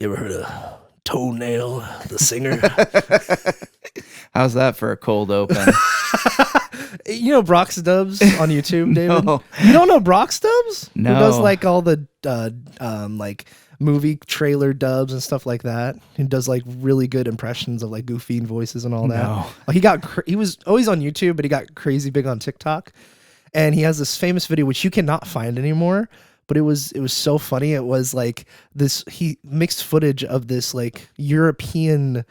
You ever heard of Toenail, the singer? How's that for a cold open? You know Brock Stubbs on YouTube, David? No. You don't know Brock Stubbs? No. Who does like all the like movie trailer dubs and stuff like that? Who does like really good impressions of like goofy voices and all that? No. Well, he was always on YouTube, but he got crazy big on TikTok. And he has this famous video which you cannot find anymore, but it was so funny. It was like this, he mixed footage of this like European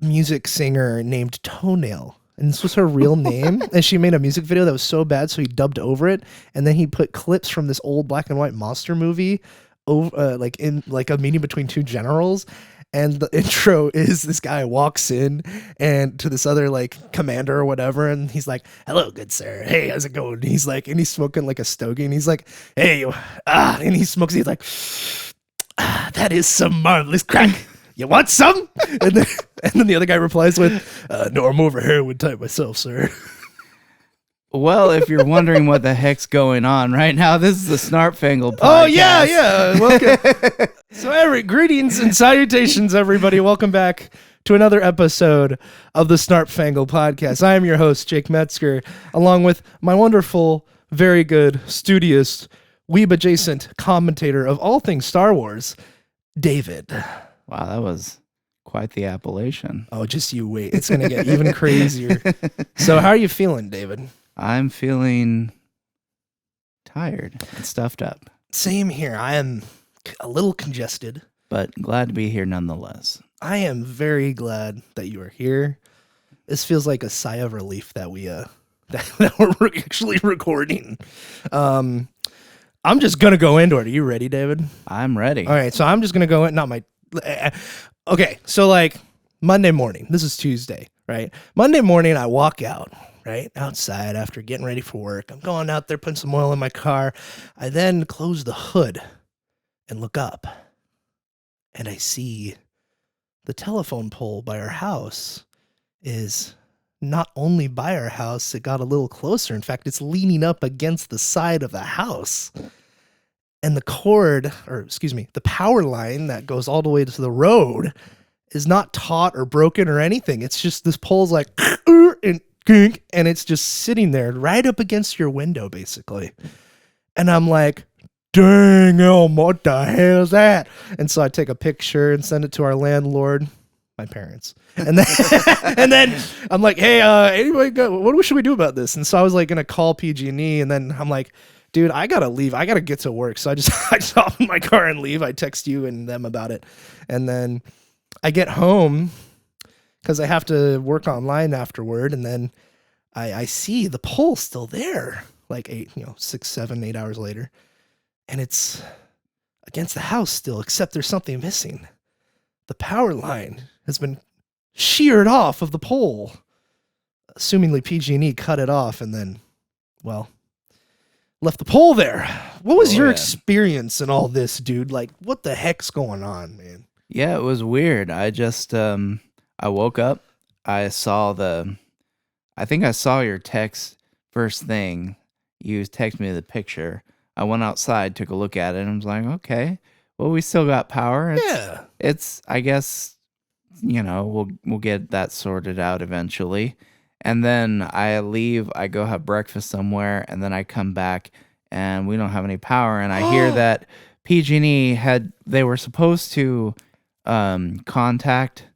music singer named Toenail. And this was her real name. And she made a music video that was so bad, so he dubbed over it. And then he put clips from this old black and white monster movie over, like in like a meeting between two generals. And the intro is this guy walks in and to this other like commander or whatever. And he's like, "Hello, good sir. Hey, how's it going?" And he's like, and he's smoking like a stogie. And he's like, "Hey, and he smokes. He's like, that is some marvelous crack. You want some?" And then the other guy replies with, "No, I'm over heroin type myself, sir." Well, if you're wondering what the heck's going on right now, this is the Snarp Fangle Podcast. Oh, yeah. Welcome. So, greetings and salutations, everybody. Welcome back to another episode of the Snarp Fangle Podcast. I am your host, Jake Metzger, along with my wonderful, very good, studious, weeb-adjacent commentator of all things Star Wars, David. Wow, that was quite the appellation. Oh, just you wait. It's going to get even crazier. So, how are you feeling, David? I'm feeling tired and stuffed up, Same here. I am a little congested. but glad to be here nonetheless. I am very glad that you are here. This feels like a sigh of relief that we that we're actually recording. I'm just gonna go into it. Are you ready, David? I'm ready. All right, so I'm just gonna go in. Not my. Okay, so like Monday morning. This is Tuesday, right? Monday morning, I walk out. Right outside after getting ready for work. I'm going out there, putting some oil in my car. I then close the hood and look up, and I see the telephone pole by our house is not only by our house, it got a little closer. In fact, it's leaning up against the side of the house. And the the power line that goes all the way to the road is not taut or broken or anything. It's just this pole's like, and it's just sitting there right up against your window, basically. And I'm like, dang, Elm, what the hell is that? And so I take a picture and send it to our landlord, my parents. And then, and then I'm like, hey, anybody what should we do about this? And so I was like going to call PG&E, and then I'm like, dude, I got to leave. I got to get to work. So I just hop in my car and leave. I text you and them about it. And then I get home because I have to work online afterward, and then I see the pole still there, like 6, 7, 8 hours later, and it's against the house still, except there's something missing. The power line has been sheared off of the pole. Assumingly PG&E cut it off and then, well, left the pole there. What was your experience in all this, dude? Like, what the heck's going on, man? Yeah, it was weird. I just, I woke up. I think I saw your text first thing. You texted me the picture. I went outside, took a look at it, and I was like, okay, well, we still got power. It's I guess, we'll get that sorted out eventually. And then I leave, I go have breakfast somewhere, and then I come back, and we don't have any power. And I hear that PG&E they were supposed to contact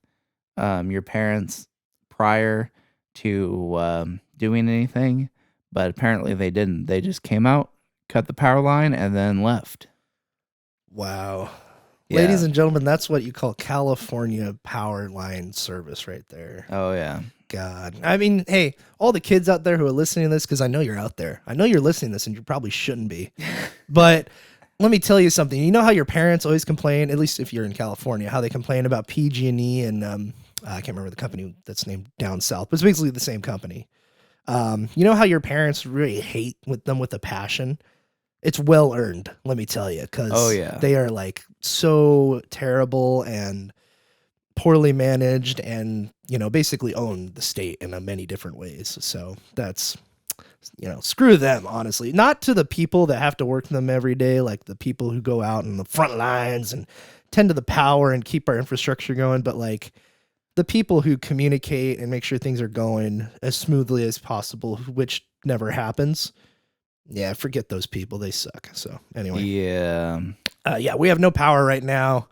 your parents prior to doing anything, but apparently they didn't. They just came out, cut the power line, and then left. Wow. Yeah. Ladies and gentlemen, that's what you call California power line service right there. Oh, yeah. God. I mean, hey, all the kids out there who are listening to this, because I know you're out there. I know you're listening to this, and you probably shouldn't be. But let me tell you something. You know how your parents always complain, at least if you're in California, how they complain about PG&E and I can't remember the company that's named down south, but it's basically the same company. You know how your parents really hate them with a passion? It's well earned, let me tell you, because they are like so terrible and poorly managed and, basically own the state in many different ways. So that's screw them, honestly. Not to the people that have to work them every day, like the people who go out in the front lines and tend to the power and keep our infrastructure going, but like the people who communicate and make sure things are going as smoothly as possible, which never happens. Yeah, forget those people. They suck. So anyway. Yeah. We have no power right now.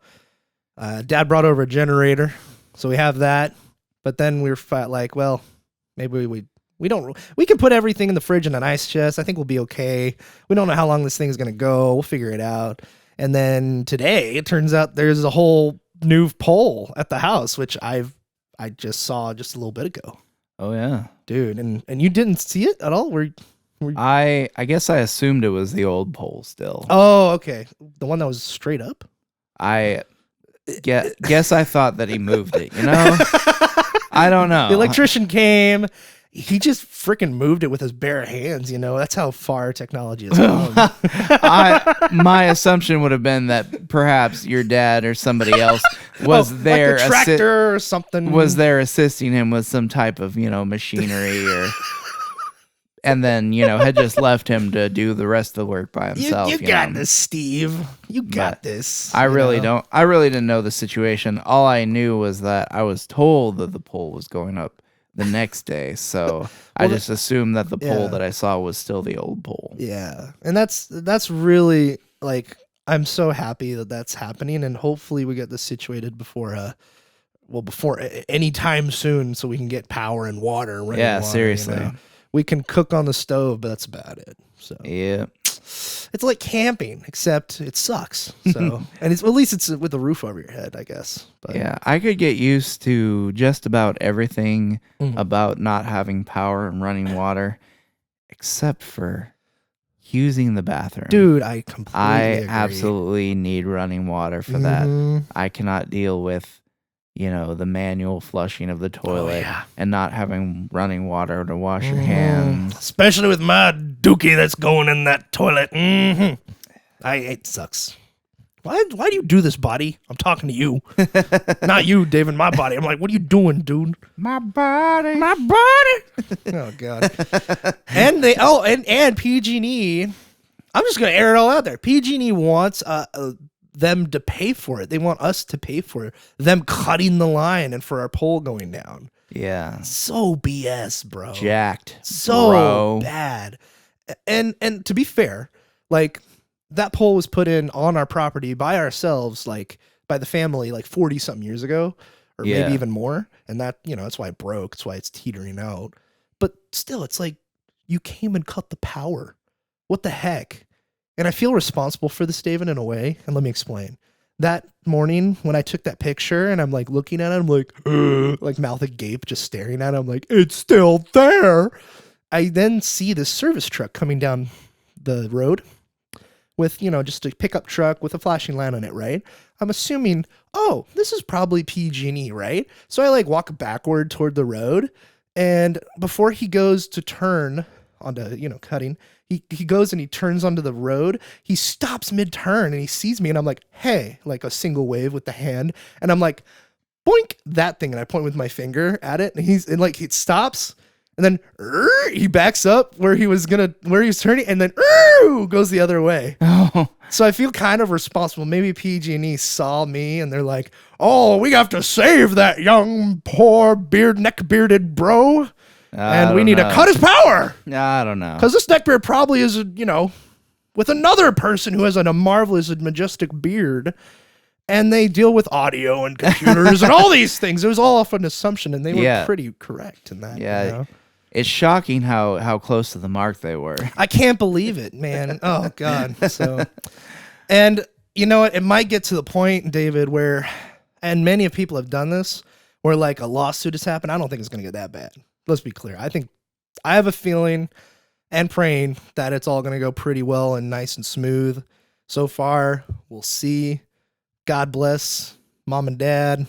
Dad brought over a generator, so we have that. But then we were like, well, maybe we can put everything in the fridge in an ice chest. I think we'll be okay. We don't know how long this thing is going to go. We'll figure it out. And then today, it turns out there's a whole new pole at the house, which I just saw just a little bit ago. Oh yeah, dude, and you didn't see it at all? I guess I assumed it was the old pole still. Oh, okay, the one that was straight up. I guess I thought that he moved it. I don't know. The electrician came. He just freaking moved it with his bare hands, That's how far technology has come. My assumption would have been that perhaps your dad or somebody else was there, like a tractor or something, was there assisting him with some type of machinery, and then had just left him to do the rest of the work by himself. You got this, Steve. You got this. I really didn't know the situation. All I knew was that I was told that the pole was going up the next day, so I just assumed that the pole that I saw was still the old pole. Yeah, and that's really, like, I'm so happy that that's happening, and hopefully we get this situated before any time soon, so we can get power and water. Yeah, seriously. We can cook on the stove, but that's about it. So yeah. It's like camping, except it sucks. So, and at least it's with a roof over your head, I guess. But yeah, I could get used to just about everything about not having power and running water, except for using the bathroom. Dude, I completely agree. Absolutely need running water for that. I cannot deal with, the manual flushing of the toilet and not having running water to wash your hands. Especially with my dookie that's going in that toilet. It sucks. Why do you do this, body? I'm talking to you. Not you, David, my body. I'm like, what are you doing, dude? My body. Oh, God. And PG&E, I'm just going to air it all out there. PG&E wants them to pay for it. They want us to pay for them cutting the line and for our pole going down. Yeah. So BS, bro. Jacked. So bad. And to be fair, like, that pole was put in on our property by ourselves, like by the family, like 40 something years ago, or maybe even more. And that, that's why it broke. That's why it's teetering out. But still, it's like, you came and cut the power. What the heck? And I feel responsible for this, David, in a way. And let me explain. That morning when I took that picture and I'm like looking at it, I'm like mouth agape, just staring at it. I'm like, it's still there. I then see this service truck coming down the road with, just a pickup truck with a flashing light on it, right? I'm assuming, oh, this is probably PG&E, right? So I walk backward toward the road, and before he goes to turn onto, cutting, he goes and he turns onto the road. He stops mid-turn and he sees me, and I'm like, hey, like a single wave with the hand, and I'm like, boink, that thing, and I point with my finger at it, and he stops. And then he backs up where he was turning, and then goes the other way. Oh. So I feel kind of responsible. Maybe PG&E saw me, and they're like, "Oh, we have to save that young, poor, neck-bearded bro, and we need to cut his power." I don't know, because this neckbeard probably is, with another person who has a marvelous and majestic beard. And they deal with audio and computers and all these things. It was all off an assumption, and they were pretty correct in that. Yeah. It's shocking how close to the mark they were. I can't believe it, man. Oh, God. So, and you know what? It might get to the point, David, where, and many of people have done this, where like a lawsuit has happened. I don't think it's going to get that bad. Let's be clear. I have a feeling and praying that it's all going to go pretty well and nice and smooth. So far, we'll see. God bless mom and dad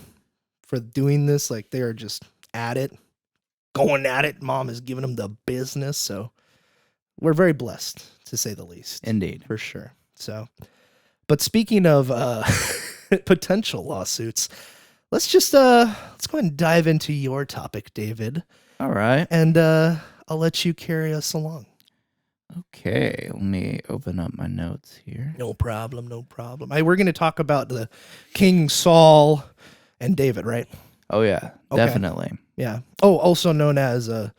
for doing this. Like, they are just at it, going at it. Mom is giving them the business. So we're very blessed, to say the least. Indeed. For sure. So, but speaking of potential lawsuits, let's just let's go ahead and dive into your topic, David. All right. And I'll let you carry us along. Okay, let me open up my notes here. No problem, no problem. We're going to talk about the King Saul and David, right? Oh yeah, Okay. definitely. Yeah. Oh, also known as well,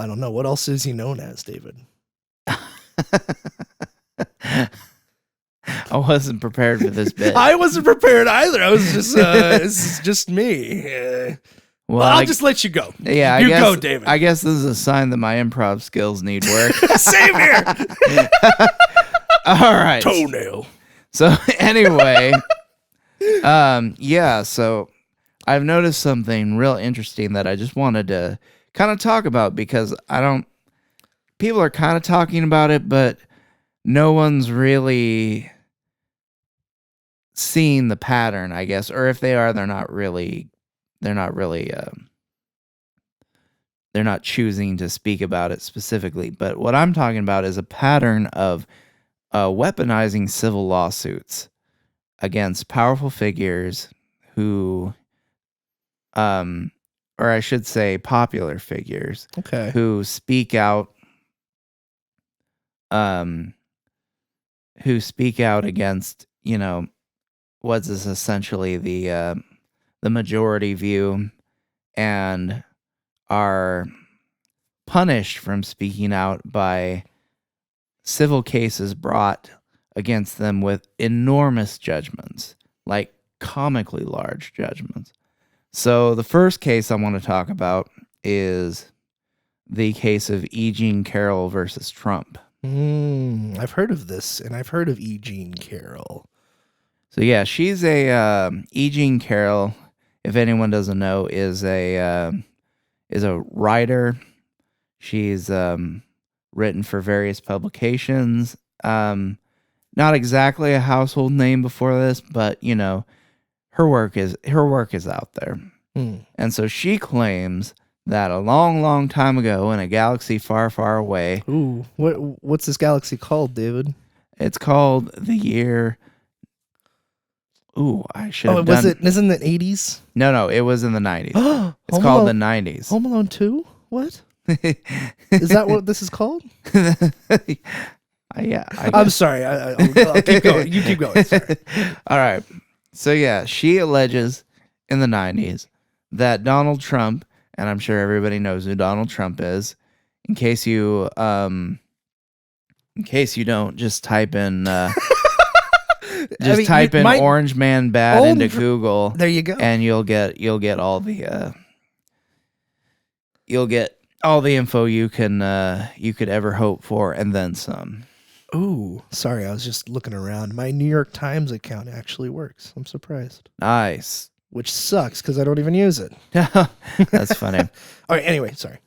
I don't know. What else is he known as, David? I wasn't prepared for this bit. I wasn't prepared either. I was just this is just me. Well, I'll just let you go. Yeah, you go, David. I guess this is a sign that my improv skills need work. Same here. All right. Toenail. So anyway, yeah, so I've noticed something real interesting that I just wanted to kind of talk about because people are kind of talking about it, but no one's really seeing the pattern, I guess, or if they are, they're not choosing to speak about it specifically. But what I'm talking about is a pattern of weaponizing civil lawsuits against powerful figures who, or I should say popular figures, Okay. who speak out against, what's essentially the majority view, and are punished from speaking out by civil cases brought against them with enormous judgments, like comically large judgments. So the first case I want to talk about is the case of E. Jean Carroll versus Trump. I've heard of this, and I've heard of E. Jean Carroll. So yeah, she's a E. Jean Carroll, if anyone doesn't know, is a writer. She's written for various publications. Not exactly a household name before this, but her work is out there. And so she claims that a long, long time ago in a galaxy far, far away. Ooh, what's this galaxy called, David? It's called the year. Ooh, I should have done. Isn't it 80s? No, it was in the 90s. It's called the 90s. Home Alone 2? What? Is that what this is called? Yeah. I'm sorry. I'll keep going. You keep going. Sorry. All right. So yeah, she alleges in the 90s that Donald Trump, and I'm sure everybody knows who Donald Trump is. In case you don't, just type in type in Orange Man Bad into Google. There you go. And you'll get all the info you could ever hope for, and then some. Ooh, sorry, I was just looking around. My New York Times account actually works. I'm surprised. Nice. Which sucks because I don't even use it. That's funny. All right, anyway, sorry.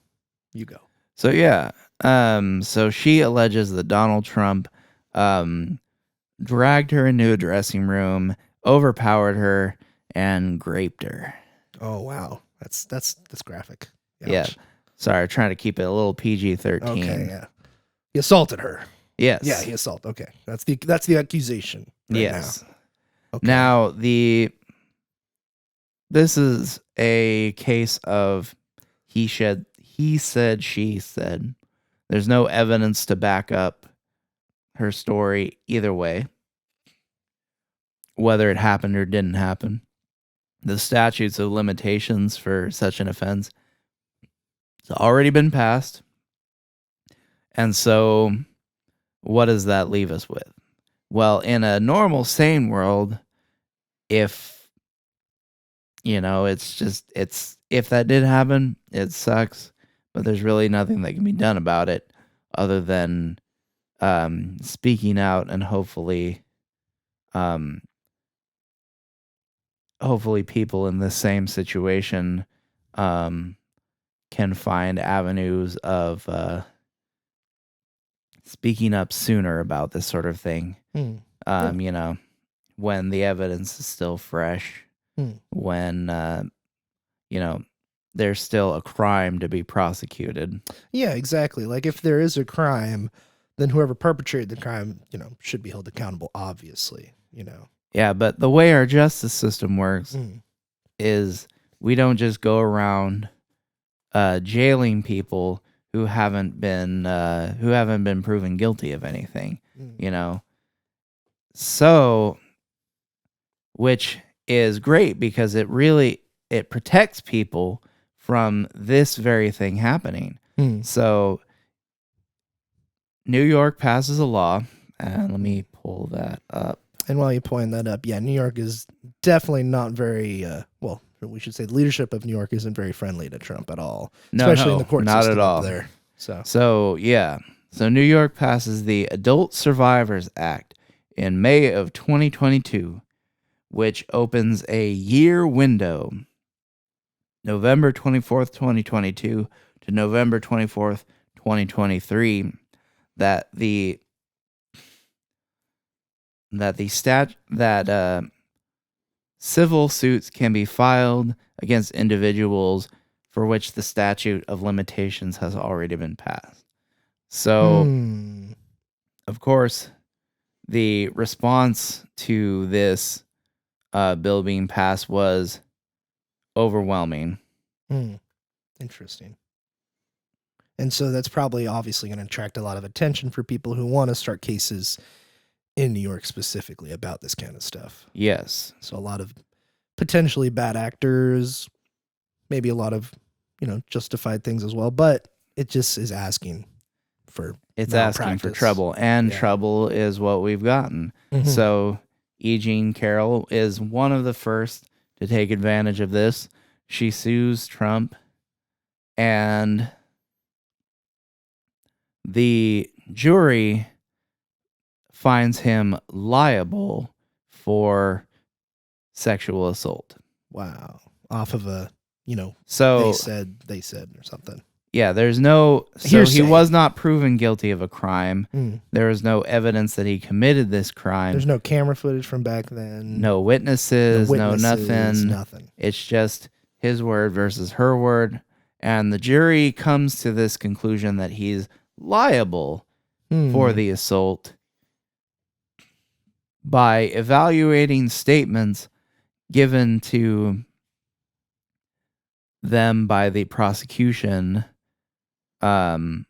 You go. So yeah, so she alleges that Donald Trump dragged her into a dressing room, overpowered her, and raped her. Oh wow, that's graphic. Ouch. Yeah. Sorry, trying to keep it a little PG-13. Okay, yeah. He assaulted her. Yes. Yeah, he assaulted. Okay, that's the accusation. Yes. Now. Okay. Now this is a case of he said, she said. There's no evidence to back up her story either way, whether it happened or didn't happen. The statutes of limitations for such an offense has already been passed. And so what does that leave us with? Well, in a normal, sane world, if if that did happen, it sucks, but there's really nothing that can be done about it other than speaking out, and hopefully people in the same situation can find avenues of speaking up sooner about this sort of thing. When the evidence is still fresh, when there's still a crime to be prosecuted. Yeah, exactly. Like if there is a crime, then whoever perpetrated the crime, should be held accountable, obviously, Yeah, but the way our justice system works is we don't just go around jailing people who haven't been proven guilty of anything, you know. So, which is great because it protects people from this very thing happening. So, New York passes a law, and let me pull that up. And while you point that up, yeah, New York is definitely not very, well, we should say the leadership of New York isn't very friendly to Trump at all, especially in the court not system at all. up there. So New York passes the Adult Survivors Act in May of 2022, which opens a year window, November 24th, 2022 to November 24th, 2023, that civil suits can be filed against individuals for which the statute of limitations has already been passed. So, of course, the response to this bill being passed was overwhelming. Interesting. And so that's probably obviously going to attract a lot of attention for people who want to start cases in New York specifically about this kind of stuff. Yes. So a lot of potentially bad actors, maybe a lot of, justified things as well, but it just is asking for trouble, and trouble is what we've gotten. So E. Jean Carroll is one of the first to take advantage of this. She sues Trump, and the jury finds him liable for sexual assault. Wow. Off of a, so they said or something. Yeah, there's no, Hearsay. He was not proven guilty of a crime. There is no evidence that he committed this crime. There's no camera footage from back then. No witnesses, no nothing. Nothing. It's just his word versus her word. And the jury comes to this conclusion that he's liable for the assault by evaluating statements given to them by the prosecution, and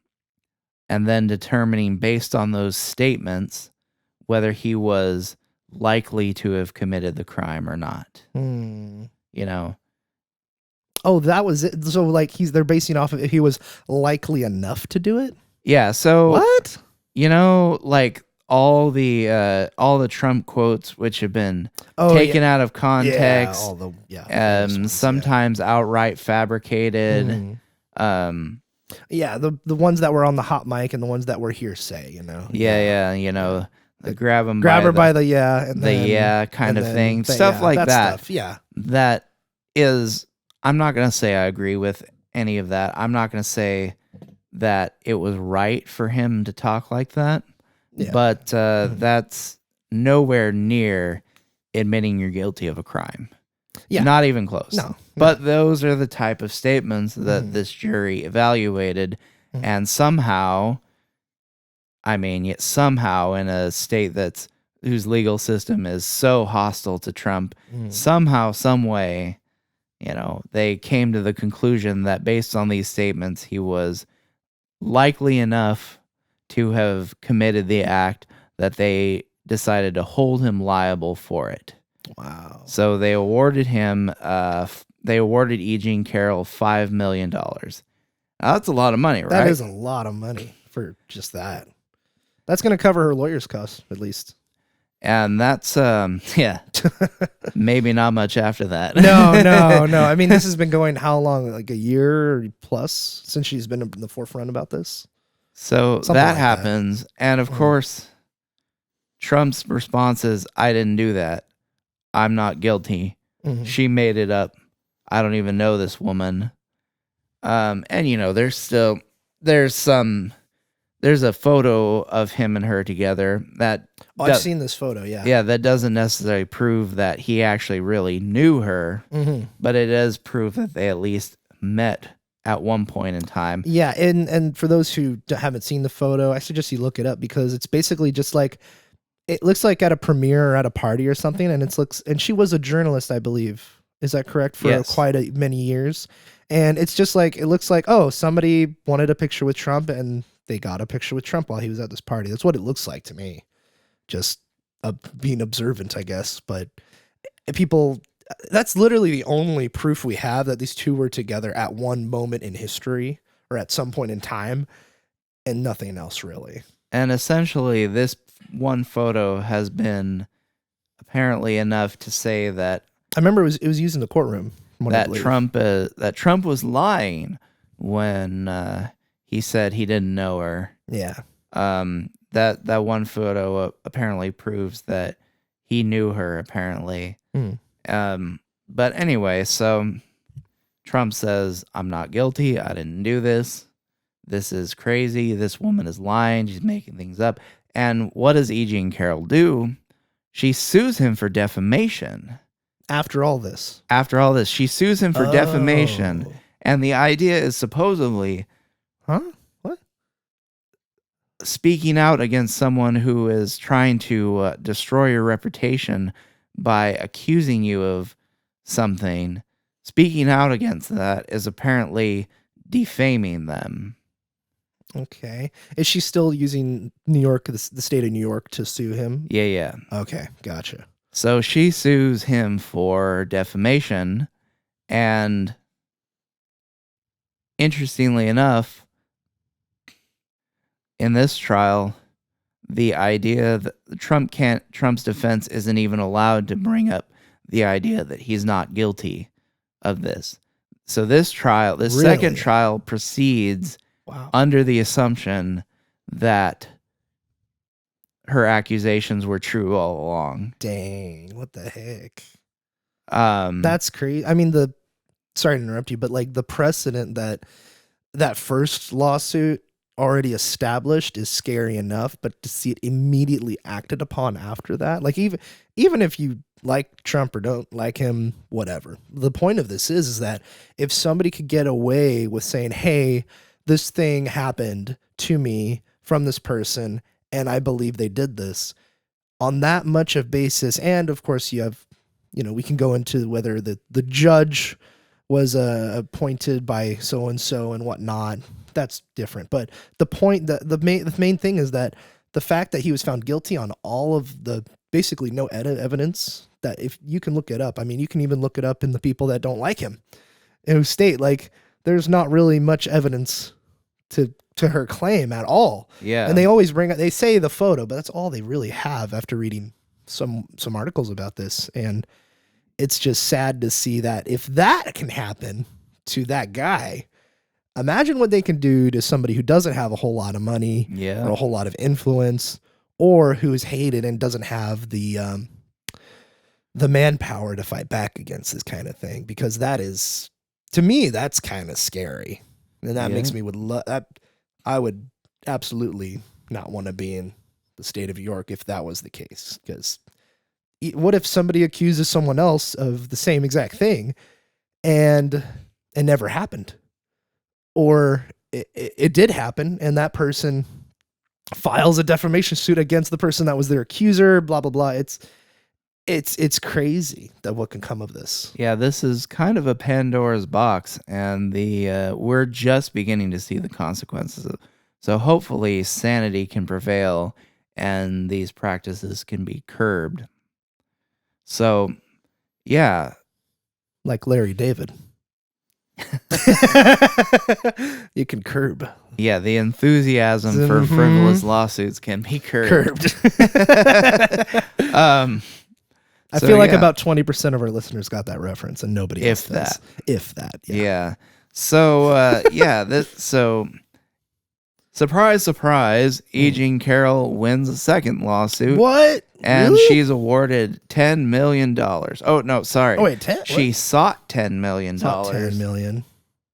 then determining based on those statements whether he was likely to have committed the crime or not. Oh, that was it. So they're basing off of if he was likely enough to do it. Yeah. So what? All the Trump quotes, which have been taken out of context, sometimes outright fabricated. The ones that were on the hot mic and the ones that were hearsay. The grab her by the kind of thing, stuff like that. That is, I'm not gonna say I agree with any of that. I'm not gonna say that it was right for him to talk like that. But that's nowhere near admitting you're guilty of a crime. Not even close. No. But those are the type of statements that this jury evaluated, and somehow in a state whose legal system is so hostile to Trump, somehow, some way, they came to the conclusion that based on these statements, he was likely enough to have committed the act that they decided to hold him liable for it. Wow. So they awarded him, E. Jean Carroll $5 million. Now, that's a lot of money, right? That is a lot of money for just that. That's going to cover her lawyer's costs, at least. And that's, maybe not much after that. No. I mean, this has been going how long? Like a year plus since she's been in the forefront about this? So that happens. And of course, Trump's response is, I didn't do that. I'm not guilty. She made it up. I don't even know this woman. And there's a photo of him and her together that I've seen this photo. Yeah. Yeah. That doesn't necessarily prove that he actually really knew her, but it does prove that they at least met at one point in time. Yeah, and for those who haven't seen the photo, I suggest you look it up because it's basically just like, it looks like at a premiere or at a party or something, and she was a journalist, I believe. Is that correct? For Yes. quite many years. And it's just like, it looks like, oh, somebody wanted a picture with Trump and they got a picture with Trump while he was at this party. That's what it looks like to me. Just being observant, I guess. But people, that's literally the only proof we have that these two were together at one moment in history or at some point in time, and nothing else really. And essentially, this one photo has been apparently enough to say that I remember it was used in the courtroom. That Trump was lying when he said he didn't know her. Yeah. That one photo apparently proves that he knew her. Apparently. But anyway, so Trump says, "I'm not guilty. I didn't do this. This is crazy. This woman is lying. She's making things up." And what does E. Jean Carroll do? She sues him for defamation. After all this, she sues him for defamation. And the idea is supposedly, what? Speaking out against someone who is trying to destroy your reputation by accusing you of something. Speaking out against that is apparently defaming them. Okay. Is she still using New York, the state of New York, to sue him? Yeah. Okay, gotcha. So she sues him for defamation, and interestingly enough, in this trial, the idea that Trump's defense isn't even allowed to bring up the idea that he's not guilty of this. So this second trial proceeds under the assumption that her accusations were true all along. Dang, what the heck? That's crazy. I mean, sorry to interrupt you, but like the precedent that first lawsuit already established is scary enough, but to see it immediately acted upon after that, like even if you like Trump or don't like him, whatever. The point of this is that if somebody could get away with saying, "Hey, this thing happened to me from this person, and I believe they did this," on that much of basis, and of course you have, we can go into whether the judge was appointed by so and so and whatnot. That's different. But the point, the main thing is that the fact that he was found guilty on all of the basically no evidence, that if you can look it up, I mean, you can even look it up in the people that don't like him, who state like there's not really much evidence to her claim at all. Yeah. And they always they say the photo, but that's all they really have after reading some articles about this. And it's just sad to see that if that can happen to that guy, imagine what they can do to somebody who doesn't have a whole lot of money or a whole lot of influence, or who is hated and doesn't have the manpower to fight back against this kind of thing. Because that is, to me, that's kind of scary. And that makes me I would absolutely not want to be in the state of New York if that was the case. Because what if somebody accuses someone else of the same exact thing and it never happened? Or it did happen and that person files a defamation suit against the person that was their accuser, blah, blah, blah. It's crazy that what can come of this. Yeah, this is kind of a Pandora's box, and we're just beginning to see the consequences. So hopefully sanity can prevail and these practices can be curbed. So, yeah. Like Larry David. You can curb. Yeah, the enthusiasm for frivolous lawsuits can be curbed. I feel like about 20% of our listeners got that reference, and nobody else does. If that. Yeah. So, so surprise, surprise, E. Jean Carroll wins a second lawsuit. What? And really? She's awarded $10 million. Oh, no, sorry. Oh, wait, 10? She sought $10 million. $10 million.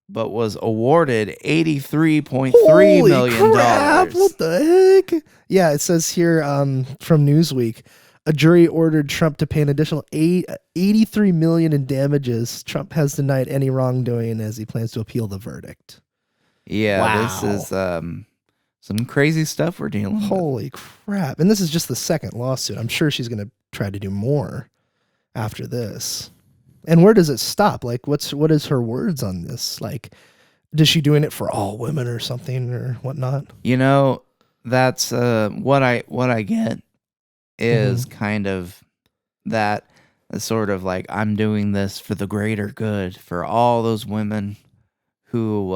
But was awarded $83.3 million. Crap, what the heck? Yeah, it says here from Newsweek, a jury ordered Trump to pay an additional $83 million in damages. Trump has denied any wrongdoing as he plans to appeal the verdict. Yeah, wow. This is some crazy stuff we're dealing with. Holy crap. And this is just the second lawsuit. I'm sure she's going to try to do more after this. And where does it stop? Like, what is her words on this? Like, is she doing it for all women or something or whatnot? That's what I get is kind of that sort of like, I'm doing this for the greater good, for all those women who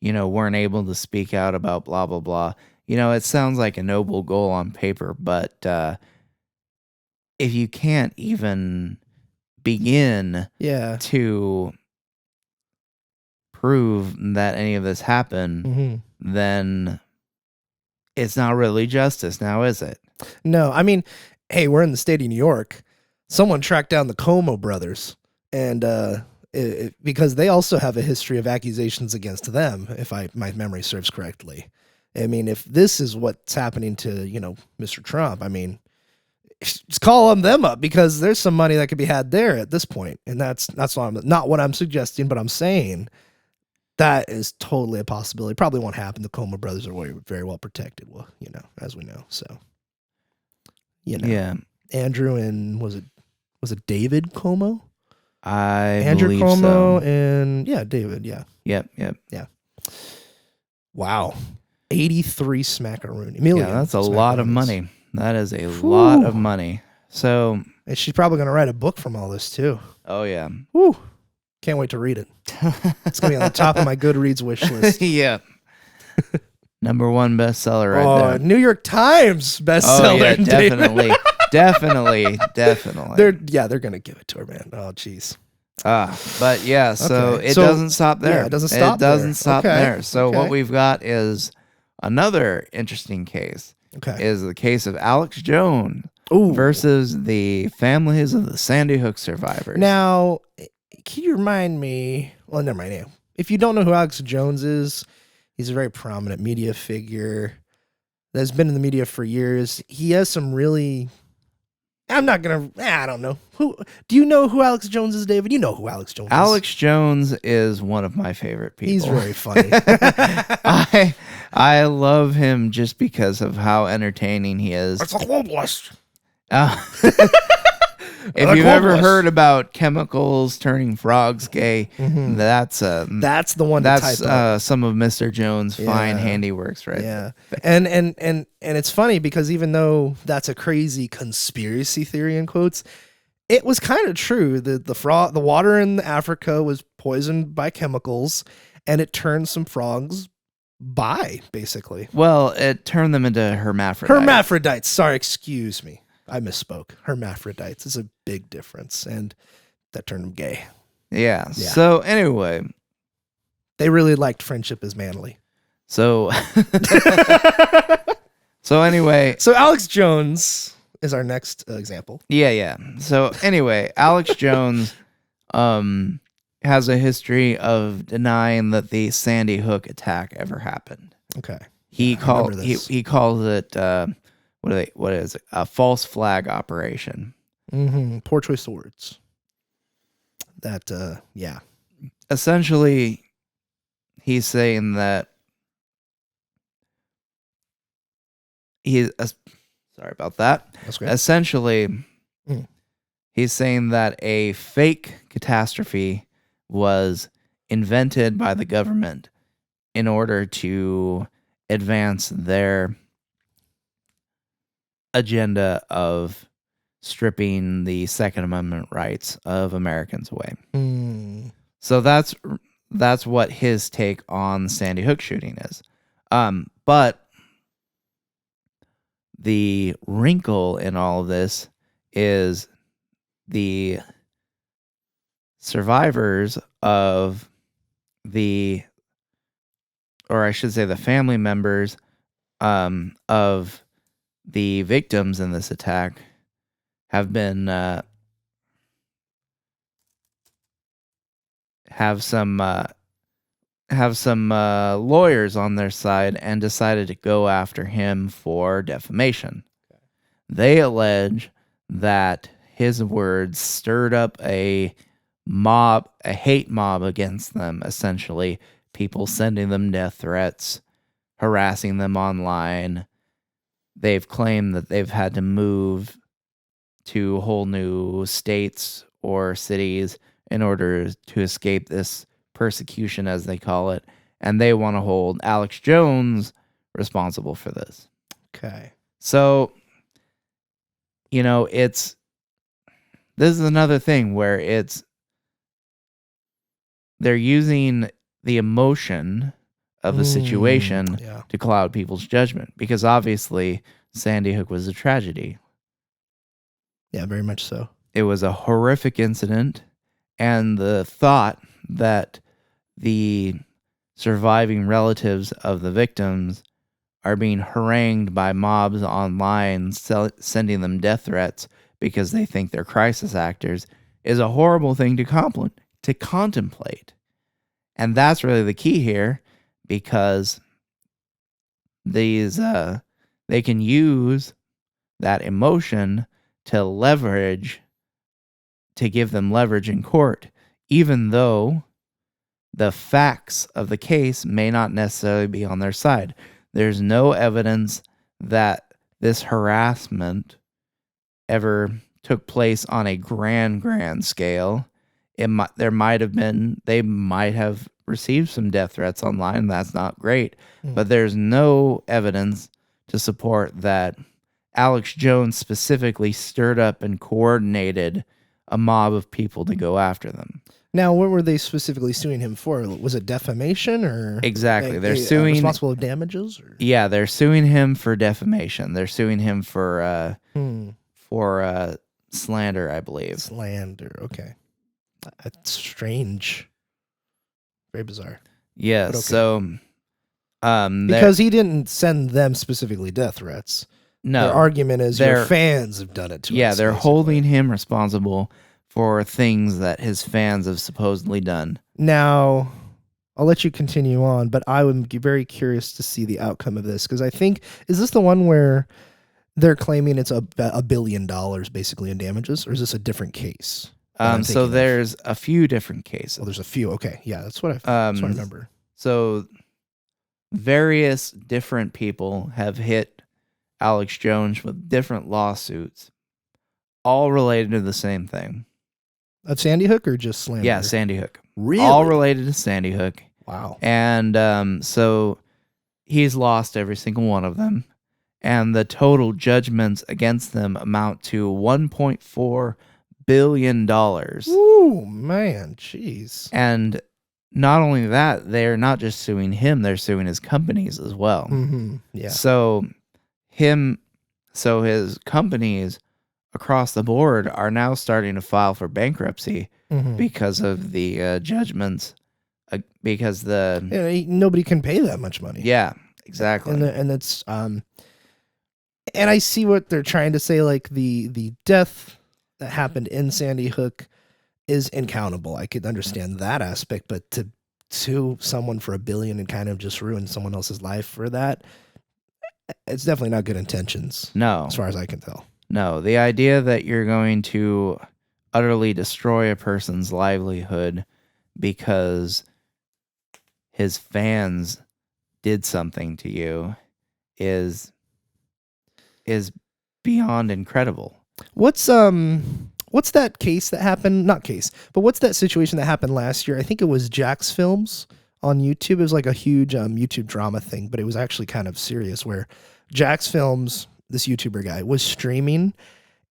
weren't able to speak out about blah blah blah. It sounds like a noble goal on paper, but if you can't even begin to prove that any of this happened, then it's not really justice now, is it? No, I mean, hey, we're in the state of New York. Someone tracked down the Como brothers, and because they also have a history of accusations against them, if my memory serves correctly. I mean, if this is what's happening to, Mr. Trump, I mean, just call them up, because there's some money that could be had there at this point. And that's not what I'm suggesting, but I'm saying that is totally a possibility. Probably won't happen. The Como brothers are very well protected, well, as we know. So, yeah. Andrew and was it David Como? Andrew believe Como so. and David. Yeah. Yep. Yeah. Wow. 83 smackaroony million. Yeah, that's a lot of money. That is a lot of money. So, and she's probably going to write a book from all this too. Oh yeah. Woo. Can't wait to read it. It's going to be on the top of my Goodreads wish list. Yeah. Number 1 bestseller right there. New York Times bestseller. Oh, yeah, definitely. definitely. They're going to give it to her, man. Oh, jeez. But yeah, so it doesn't stop there. Yeah, it doesn't stop there. So what we've got is another interesting case. Is the case of Alex Jones versus the families of the Sandy Hook survivors. Now, can you remind me? Well, never mind. If you don't know who Alex Jones is, he's a very prominent media figure that's been in the media for years. He has some really... I don't know. Do you know who Alex Jones is, David? You know who Alex Jones is. Alex Jones is one of my favorite people. He's very funny. I love him just because of how entertaining he is. It's a globalist. If you've ever heard about chemicals turning frogs gay, that's the one. That's some of Mr. Jones' fine handiworks, right? Yeah, and it's funny because even though that's a crazy conspiracy theory in quotes, it was kind of true. The water in Africa was poisoned by chemicals, and it turned some frogs bi, basically. Well, it turned them into hermaphrodites. Hermaphrodites. Sorry, excuse me. I misspoke. Hermaphrodites is a big difference, and that turned them gay. Yeah. So anyway, they really liked friendship is manly. So anyway, so Alex Jones is our next example. Yeah. So anyway, Alex Jones has a history of denying that the Sandy Hook attack ever happened. Okay. He calls it what is it? A false flag operation. Poor choice of words. Essentially, he's saying that sorry about that. That's great. Essentially, he's saying that a fake catastrophe was invented by the government in order to advance their agenda of stripping the Second Amendment rights of Americans away. So that's what his take on the Sandy Hook shooting is. But the wrinkle in all of this is the survivors of the family members of the victims in this attack have been have some lawyers on their side and decided to go after him for defamation. Okay. They allege that his words stirred up a hate mob against them, essentially. People sending them death threats, harassing them online. They've claimed that they've had to move to whole new states or cities in order to escape this persecution, as they call it, and they want to hold Alex Jones responsible for this. Okay. So, this is another thing where they're using the emotion of the situation to cloud people's judgment, because obviously Sandy Hook was a tragedy. Yeah, very much so. It was a horrific incident, and the thought that the surviving relatives of the victims are being harangued by mobs online, sending them death threats because they think they're crisis actors, is a horrible thing to contemplate. And that's really the key here, because they can use that emotion to give them leverage in court, even though the facts of the case may not necessarily be on their side. There's no evidence that this harassment ever took place on a grand scale. They might have received some death threats online. That's not great, but there's no evidence to support that Alex Jones specifically stirred up and coordinated a mob of people to go after them. Now, what were they specifically suing him for? Was it defamation or exactly? They're suing responsible of damages. Or? Yeah, they're suing him for defamation. They're suing him for slander, I believe. Slander. Okay, that's strange. Very bizarre. Yeah. Okay. So, because he didn't send them specifically death threats. No, their argument is your fans have done it to us. Yeah, they're holding him responsible for things that his fans have supposedly done. Now, I'll let you continue on, but I would be very curious to see the outcome of this, because I think, is this the one where they're claiming it's $1 billion basically in damages, or is this a different case? So there's a few different cases. Oh, there's a few. Okay, yeah, that's what I remember. So various different people have hit Alex Jones with different lawsuits, all related to the same thing. Of Sandy Hook or just slander? Yeah, Sandy Hook. Really? All related to Sandy Hook. Wow. And so he's lost every single one of them. And the total judgments against them amount to $1.4 billion. Ooh, man, jeez. And not only that, they're not just suing him, they're suing his companies as well. Mm-hmm. Yeah. So his companies across the board are now starting to file for bankruptcy because of the judgments. Because nobody can pay that much money. Yeah, exactly. And it's and I see what they're trying to say. Like the death that happened in Sandy Hook is incountable. I could understand that aspect, but to sue someone for $1 billion and kind of just ruin someone else's life for that, it's definitely not good intentions. No, as far as I can tell. No, the idea that you're going to utterly destroy a person's livelihood because his fans did something to you is beyond incredible. What's that case that happened? Not case, but what's that situation that happened last year? I think it was Jack's Films on YouTube. It was like a huge YouTube drama thing, but it was actually kind of serious, where Jack's Films, this YouTuber guy, was streaming,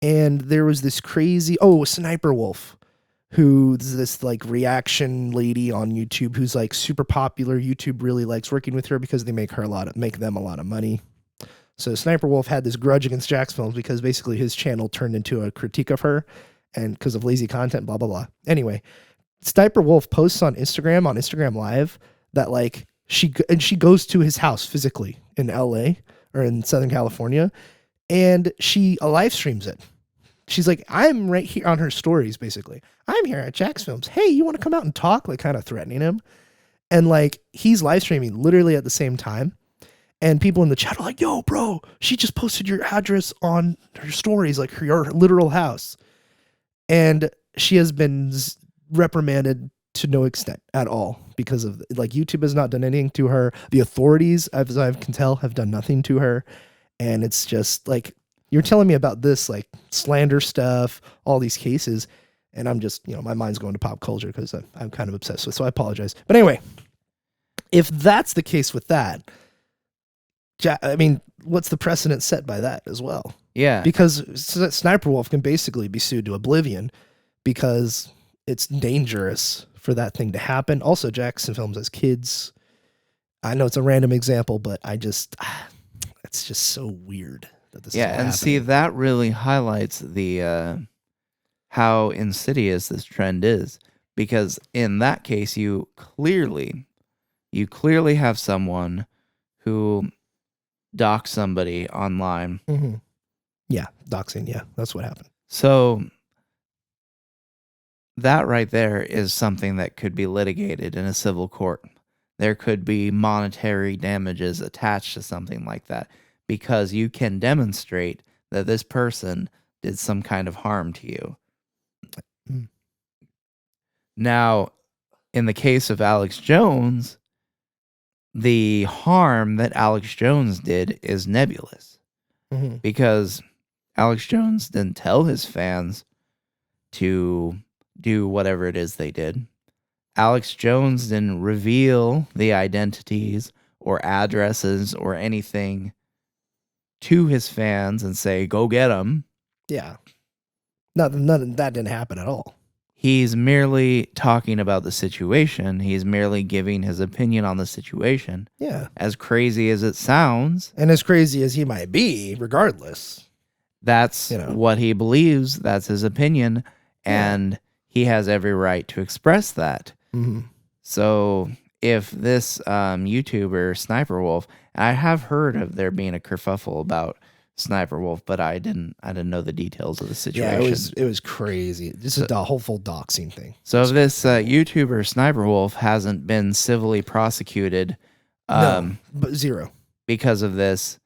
and there was this crazy Sniper Wolf, who's this like reaction lady on YouTube who's like super popular. YouTube really likes working with her because they make them a lot of money. So Sniper Wolf had this grudge against Jack's Films because basically his channel turned into a critique of her, and because of lazy content, blah blah blah. Anyway, Sniper Wolf posts on Instagram Live that like she goes to his house physically in LA or in Southern California, and she live streams it. She's like, I'm right here on her stories, basically. I'm here at Jack's Films. Hey, you want to come out and talk? Like kind of threatening him. And like he's live streaming literally at the same time. And people in the chat are like, yo, bro, she just posted your address on her stories, like your literal house. And she has been reprimanded to no extent at all because of, like, YouTube has not done anything to her. The authorities, as I can tell, have done nothing to her. And it's just like, you're telling me about this, like, slander stuff, all these cases. And I'm just, my mind's going to pop culture because I'm kind of obsessed with, so I apologize. But anyway, if that's the case with that, what's the precedent set by that as well? Yeah. Because Sniper Wolf can basically be sued to oblivion because it's dangerous for that thing to happen. Also, Jackson Films has kids. I know it's a random example, but it's just so weird that this is all happening. See, that really highlights the how insidious this trend is, because in that case, you clearly have someone who doxed somebody online. Mm-hmm. Yeah, doxing. Yeah, that's what happened. So that right there is something that could be litigated in a civil court. There could be monetary damages attached to something like that because you can demonstrate that this person did some kind of harm to you. Mm. Now, in the case of Alex Jones, the harm that Alex Jones did is nebulous because Alex Jones didn't tell his fans to do whatever it is they did. Alex Jones didn't reveal the identities or addresses or anything to his fans and say, go get them. Yeah. None of that didn't happen at all. He's merely talking about the situation. He's merely giving his opinion on the situation. Yeah. As crazy as it sounds. And as crazy as he might be, regardless. That's what he believes. That's his opinion. And he has every right to express that. Mm-hmm. So if this YouTuber, Sniper Wolf, I have heard of there being a kerfuffle about Sniper Wolf, but I didn't know the details of the situation. Yeah, it was crazy. This is the whole full doxing thing. So if this YouTuber, Sniper Wolf, hasn't been civilly prosecuted no, but zero. Because of this,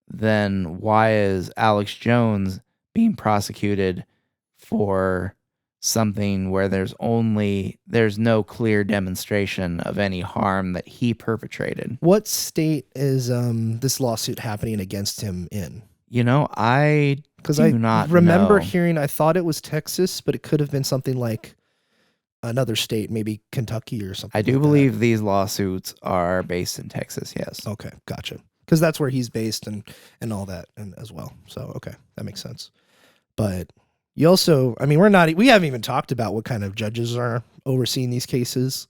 then why is Alex Jones being prosecuted for something where there's no clear demonstration of any harm that he perpetrated? What state is this lawsuit happening against him in? I do not remember know. hearing, I thought it was Texas, but it could have been something like another state, maybe Kentucky or something. I do believe these lawsuits are based in Texas, yes. Okay, gotcha. Because that's where he's based and all that and as well. So, okay, that makes sense. But you also, we haven't even talked about what kind of judges are overseeing these cases.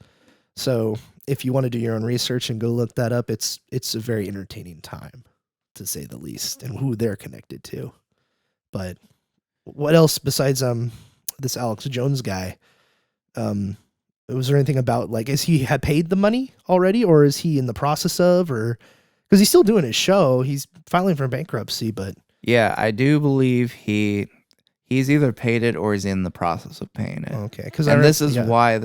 So if you want to do your own research and go look that up, it's a very entertaining time, to say the least, and who they're connected to. But what else besides this Alex Jones guy? Was there anything about, like, is he had paid the money already, or is he in the process of, or because he's still doing his show, he's filing for bankruptcy, but yeah, I do believe he's either paid it or he's in the process of paying it. Okay, this is why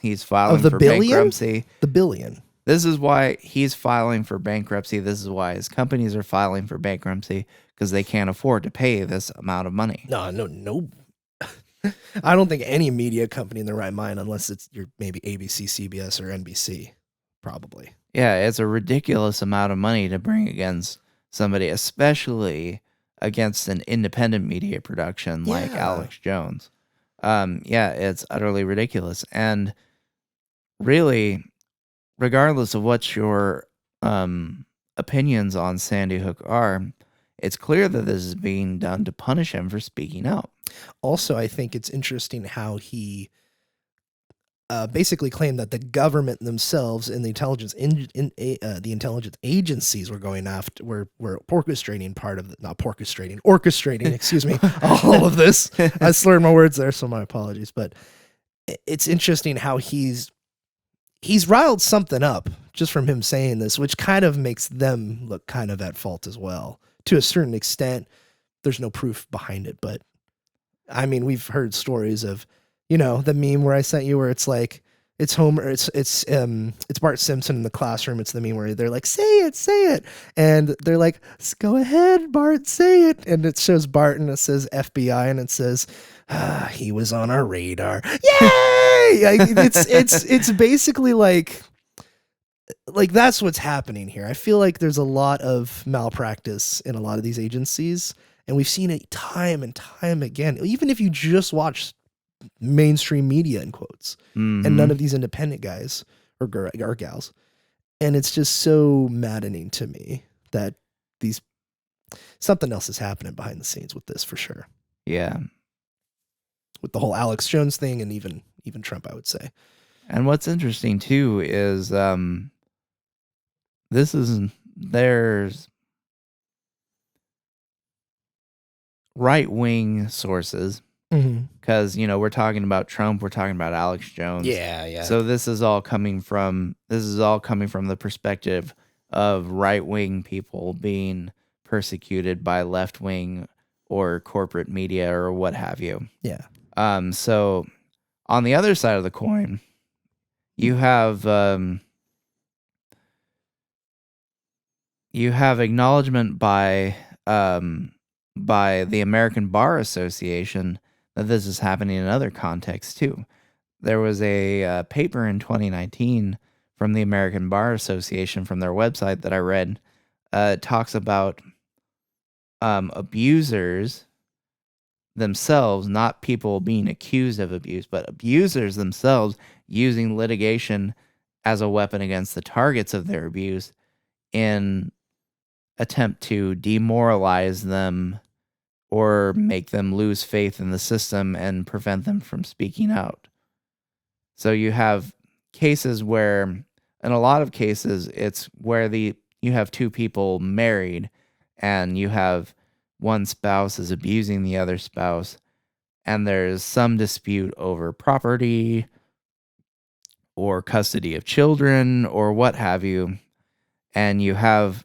he's filing for bankruptcy. The billion. This is why he's filing for bankruptcy. This is why his companies are filing for bankruptcy, because they can't afford to pay this amount of money. No. I don't think any media company in their right mind, unless you're maybe ABC, CBS, or NBC, probably. Yeah, it's a ridiculous amount of money to bring against somebody, especially against an independent media production like Alex Jones. It's utterly ridiculous. And really, regardless of what your opinions on Sandy Hook are, it's clear that this is being done to punish him for speaking out. Also, I think it's interesting how he basically claimed that the government themselves and the intelligence agencies were going after, were orchestrating orchestrating, excuse me, all of this. I slurred my words there, so my apologies. But it's interesting how he's riled something up just from him saying this, which kind of makes them look kind of at fault as well. To a certain extent, there's no proof behind it, but we've heard stories of, the meme where I sent you where it's like, it's Homer, it's Bart Simpson in the classroom. It's the meme where they're like, say it. And they're like, go ahead, Bart, say it. And it shows Bart and it says FBI and it says, he was on our radar. Yay! It's basically like that's what's happening here. I feel like there's a lot of malpractice in a lot of these agencies, and we've seen it time and time again. Even if you just watch mainstream media in quotes, Mhm. and none of these independent guys or gals. And it's just so maddening to me that something else is happening behind the scenes with this for sure. Yeah. With the whole Alex Jones thing and even Trump, I would say. And what's interesting too is there's right-wing sources, because we're talking about Trump, we're talking about Alex Jones. Yeah. So this is all coming from the perspective of right-wing people being persecuted by left-wing or corporate media or what have you. Yeah. So on the other side of the coin, you have acknowledgement by the American Bar Association that this is happening in other contexts too. There was a paper in 2019 from the American Bar Association from their website that I read. It talks about abusers themselves, not people being accused of abuse, but abusers themselves using litigation as a weapon against the targets of their abuse in attempt to demoralize them or make them lose faith in the system and prevent them from speaking out. So you have cases where, in a lot of cases, it's where you have two people married and you have one spouse is abusing the other spouse, and there's some dispute over property or custody of children or what have you, and you have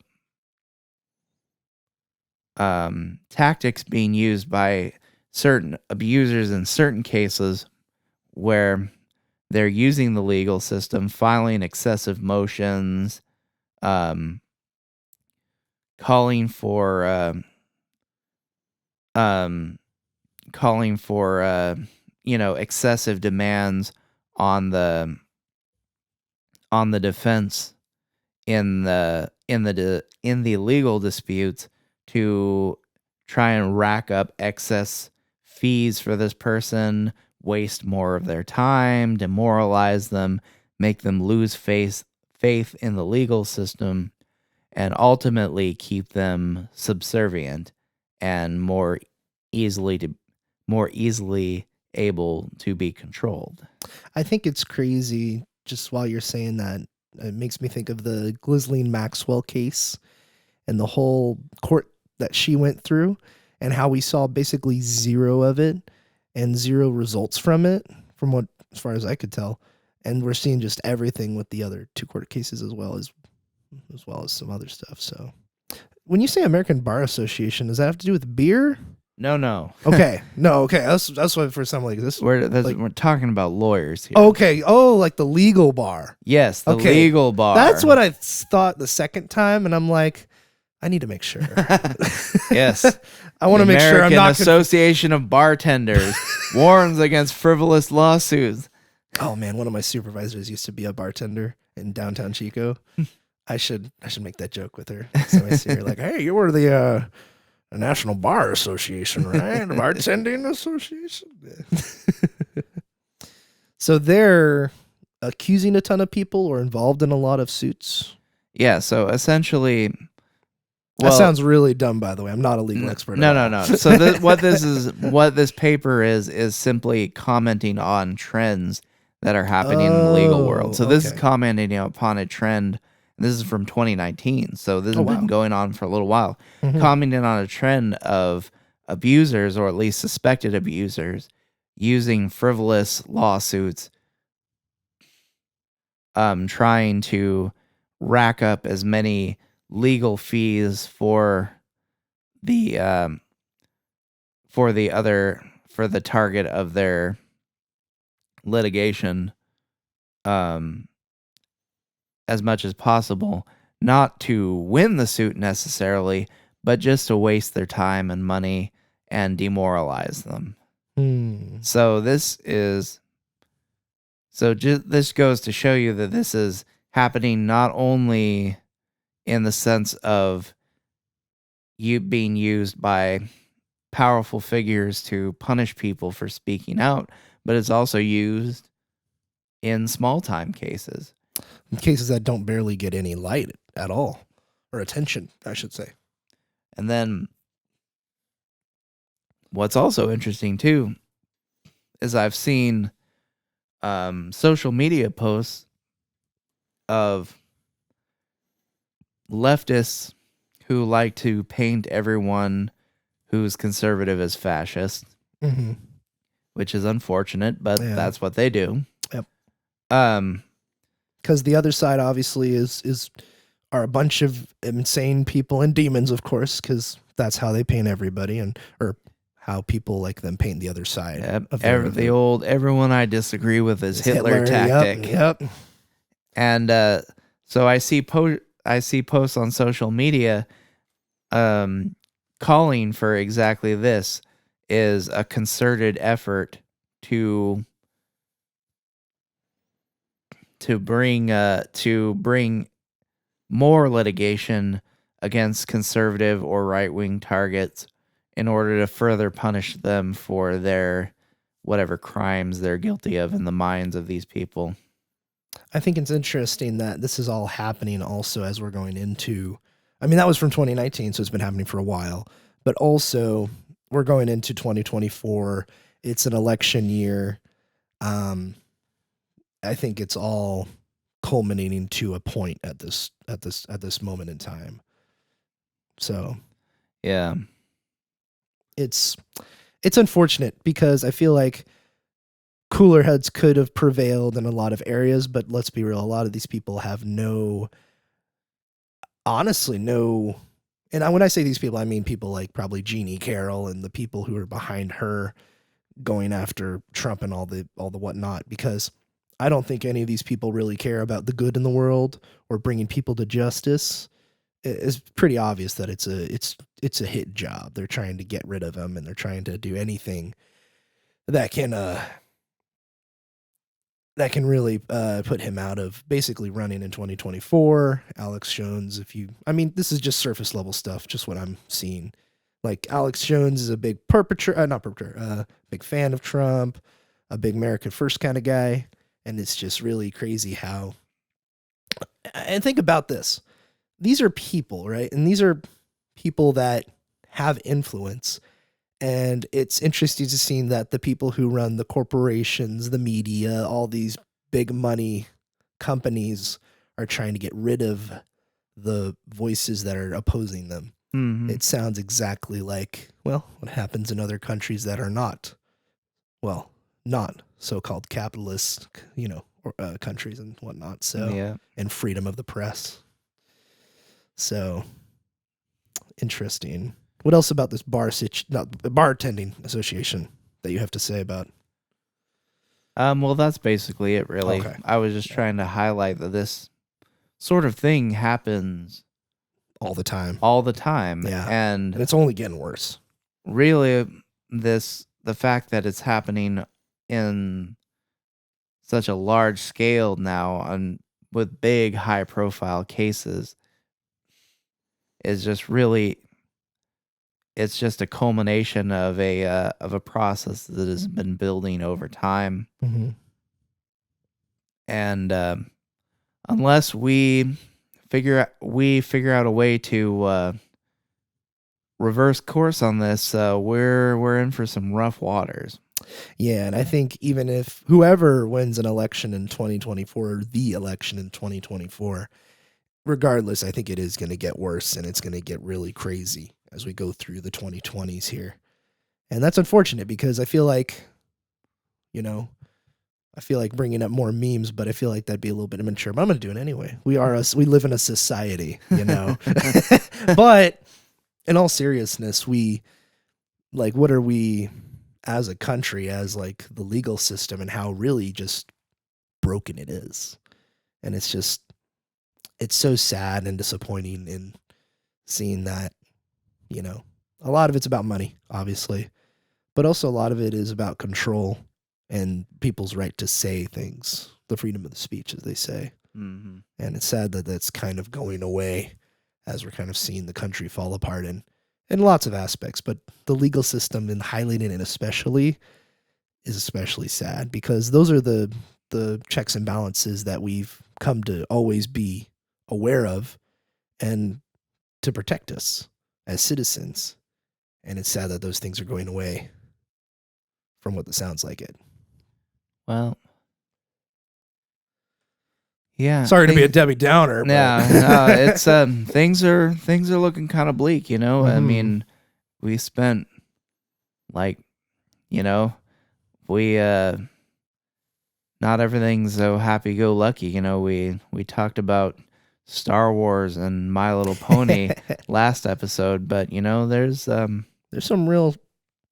tactics being used by certain abusers in certain cases where they're using the legal system, filing excessive motions, calling for excessive demands on the defense in the legal disputes to try and rack up excess fees for this person, waste more of their time, demoralize them, make them lose faith in the legal system, and ultimately keep them subservient and more easily able to be controlled. I think it's crazy just while you're saying that. It makes me think of the Ghislaine Maxwell case and the whole court that she went through and how we saw basically zero of it and zero results from it, as far as I could tell. And we're seeing just everything with the other two court cases as well as some other stuff. So when you say American Bar Association, does that have to do with beer? No. Okay. No, okay. That's why for something like this. We're talking about lawyers here. Okay. Oh, like the legal bar. Yes, the legal bar. That's what I thought the second time, and I'm like, I need to make sure. Yes. I want to make sure I'm not... American Association of Bartenders warns against frivolous lawsuits. Oh, man. One of my supervisors used to be a bartender in downtown Chico. I should make that joke with her. So I see her like, hey, you were the National Bar Association, right? The Bartending Association. So they're accusing a ton of people or involved in a lot of suits. Yeah, so essentially... that sounds really dumb, by the way. I'm not a legal expert. No. So what this paper is simply commenting on trends that are happening in the legal world. So this is commenting upon a trend. This is from 2019. So this has been going on for a little while. Mm-hmm. Commenting on a trend of abusers, or at least suspected abusers, using frivolous lawsuits, trying to rack up as many legal fees for the target of their litigation, as much as possible, not to win the suit necessarily, but just to waste their time and money and demoralize them. So this goes to show you that this is happening not only in the sense of you being used by powerful figures to punish people for speaking out, but it's also used in small time cases. In cases that don't barely get any light at all, or attention, I should say. And then what's also interesting too is I've seen social media posts of leftists who like to paint everyone who's conservative as fascist, which is unfortunate, but that's what they do. Yep. Because the other side obviously are a bunch of insane people and demons, of course, because that's how they paint everybody, or how people like them paint the other side. Yep. The old everyone I disagree with is Hitler tactic. Yep. And so I see posts on social media calling for exactly this, is a concerted effort to bring more litigation against conservative or right-wing targets in order to further punish them for their whatever crimes they're guilty of in the minds of these people. I think it's interesting that this is all happening also as we're going into, I mean, that was from 2019, so it's been happening for a while, but also we're going into 2024. It's an election year. I think it's all culminating to a point at this moment in time. So, yeah, it's unfortunate because I feel like cooler heads could have prevailed in a lot of areas, but let's be real, a lot of these people have honestly no, and when I say these people, I mean people like probably Jeannie Carroll and the people who are behind her going after Trump and all the whatnot, because I don't think any of these people really care about the good in the world or bringing people to justice. It's pretty obvious that it's a hit job. They're trying to get rid of him, and they're trying to do anything that can really put him out of basically running in 2024. Alex Jones, this is just surface level stuff, just what I'm seeing. Like Alex Jones is a big big fan of Trump, a big America First kind of guy. And it's just really crazy how, and think about this. These are people, right? And these are people that have influence. And it's interesting to see that the people who run the corporations, the media, all these big money companies are trying to get rid of the voices that are opposing them. Mm-hmm. It sounds exactly like, what happens in other countries that are not so-called capitalist, countries and whatnot. So, and freedom of the press. So interesting. What else about this bartending association that you have to say about? Well, that's basically it, really. Okay. I was just trying to highlight that this sort of thing happens all the time. Yeah. And it's only getting worse. Really, the fact that it's happening in such a large scale now and with big high profile cases is just really, it's just a culmination of a process that has been building over time. Mm-hmm. And unless we figure out a way to reverse course on this, we're in for some rough waters. Yeah, and I think even if whoever wins an election in 2024, the election in 2024, regardless, I think it is going to get worse, and it's going to get really crazy as we go through the 2020s here. And that's unfortunate because I feel like, bringing up more memes, but I feel like that'd be a little bit immature, but I'm going to do it anyway. We live in a society, but in all seriousness, what are we as a country, as like the legal system, and how really just broken it is. And it's so sad and disappointing in seeing that, a lot of it's about money, obviously, but also a lot of it is about control and people's right to say things, the freedom of the speech, as they say. Mm-hmm. And it's sad that that's kind of going away as we're kind of seeing the country fall apart in lots of aspects, but the legal system, and highlighting it especially, is especially sad, because those are the checks and balances that we've come to always be aware of and to protect us as citizens. And it's sad that those things are going away, from what it sounds like it. Well, yeah. Sorry to be a Debbie Downer. Yeah, no, it's things are looking kind of bleak, you know. I mean, we spent we not everything's so happy go lucky, you know. We talked about Star Wars and My Little Pony last episode, but you know, there's some real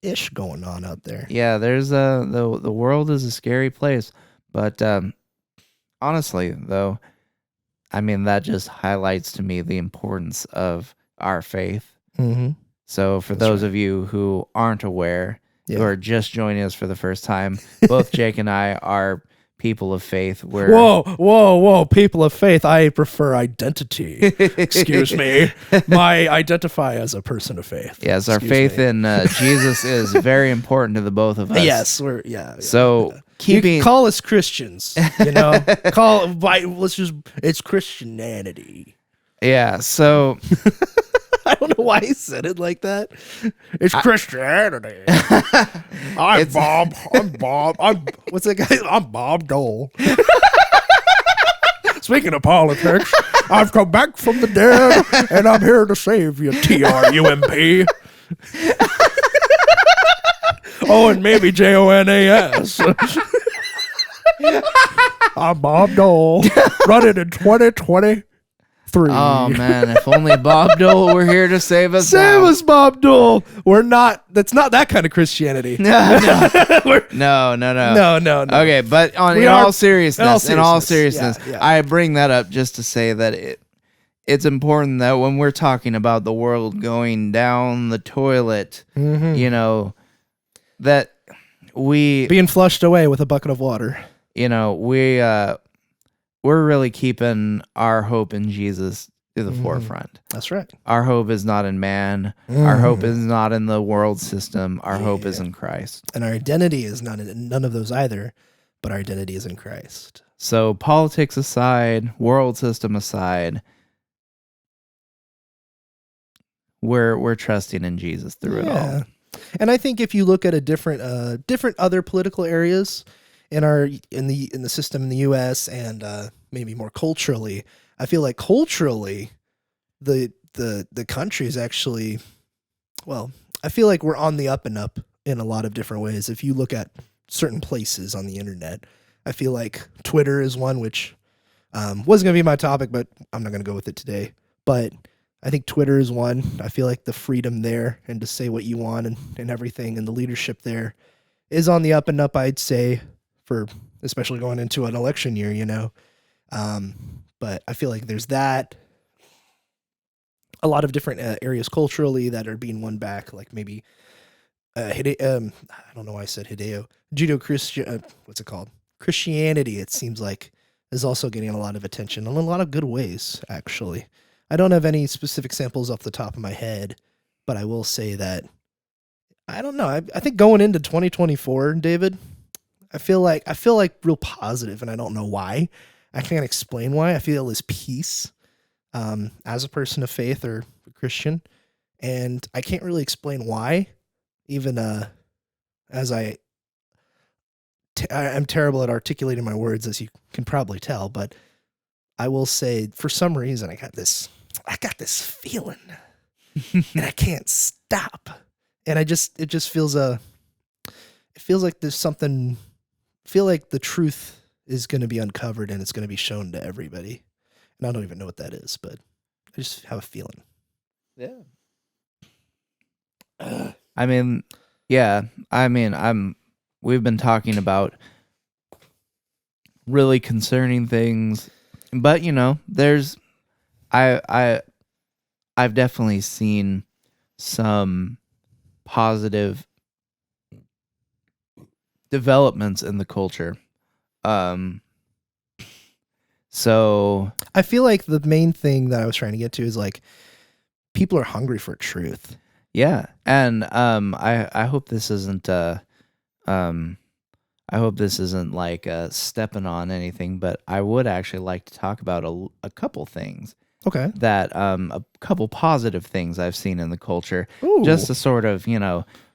ish going on out there. Yeah, there's the world is a scary place, but honestly, though, I mean, that just highlights to me the importance of our faith. Mm-hmm. So for those of you who aren't aware, who are just joining us for the first time, both Jake and I are people of faith. Whoa, people of faith. I prefer identity. Excuse me. I identify as a person of faith. Yes, our faith in Jesus is very important to the both of us. Yes, So you can call us Christians, you know. It's Christianity. Yeah, so I don't know why he said it like that. It's Christianity. I'm Bob. What's that guy? I'm Bob Dole. Speaking of politics, I've come back from the dead, and I'm here to save you, TRUMP. Oh, and maybe JONAS. I'm Bob Dole, running in 2023. Oh man, if only Bob Dole were here to save us. Save us, Bob Dole. We're not. That's not that kind of Christianity. No. No. Okay, but in all seriousness, yeah. I bring that up just to say that it's important that when we're talking about the world going down the toilet, you know, that we being flushed away with a bucket of water. You know, we're really keeping our hope in Jesus to the forefront. That's right. Our hope is not in man. Our hope is not in the world system. Our hope is in Christ. And our identity is not in none of those either, but our identity is in Christ. So politics aside, world system aside, we're trusting in Jesus through it all. And I think if you look at a different other political areas in the system in the US and maybe more culturally, I feel like culturally the country is actually, well, I feel like we're on the up and up in a lot of different ways. If you look at certain places on the internet, I feel like Twitter is one, which wasn't going to be my topic, but I'm not going to go with it today. But I think Twitter is one. I feel like the freedom there and to say what you want and everything, and the leadership there is on the up and up, I'd say, for especially going into an election year, you know. But I feel like there's that. A lot of different areas culturally that are being won back, like maybe I don't know why I said Hideo. Judeo-Christian, what's it called? Christianity, it seems like, is also getting a lot of attention in a lot of good ways, actually. I don't have any specific samples off the top of my head, but I will say that, I don't know, I think going into 2024, David, I feel like real positive, and I don't know why. I can't explain why. I feel this peace as a person of faith or a Christian, and I can't really explain why, even as I'm terrible at articulating my words, as you can probably tell, but I will say, for some reason, I got this feeling, and I can't stop, and it just feels it feels like there's something. Feel like the truth is going to be uncovered and it's going to be shown to everybody. And I don't even know what that is, but I just have a feeling. Yeah. I mean, yeah. I mean, we've been talking about really concerning things, but you know, I've definitely seen some positive developments in the culture. So I feel like the main thing that I was trying to get to is like people are hungry for truth. Yeah. And I hope this isn't I hope this isn't like stepping on anything, but I would actually like to talk about a couple things Okay. that a couple positive things I've seen in the culture, Ooh. just to sort of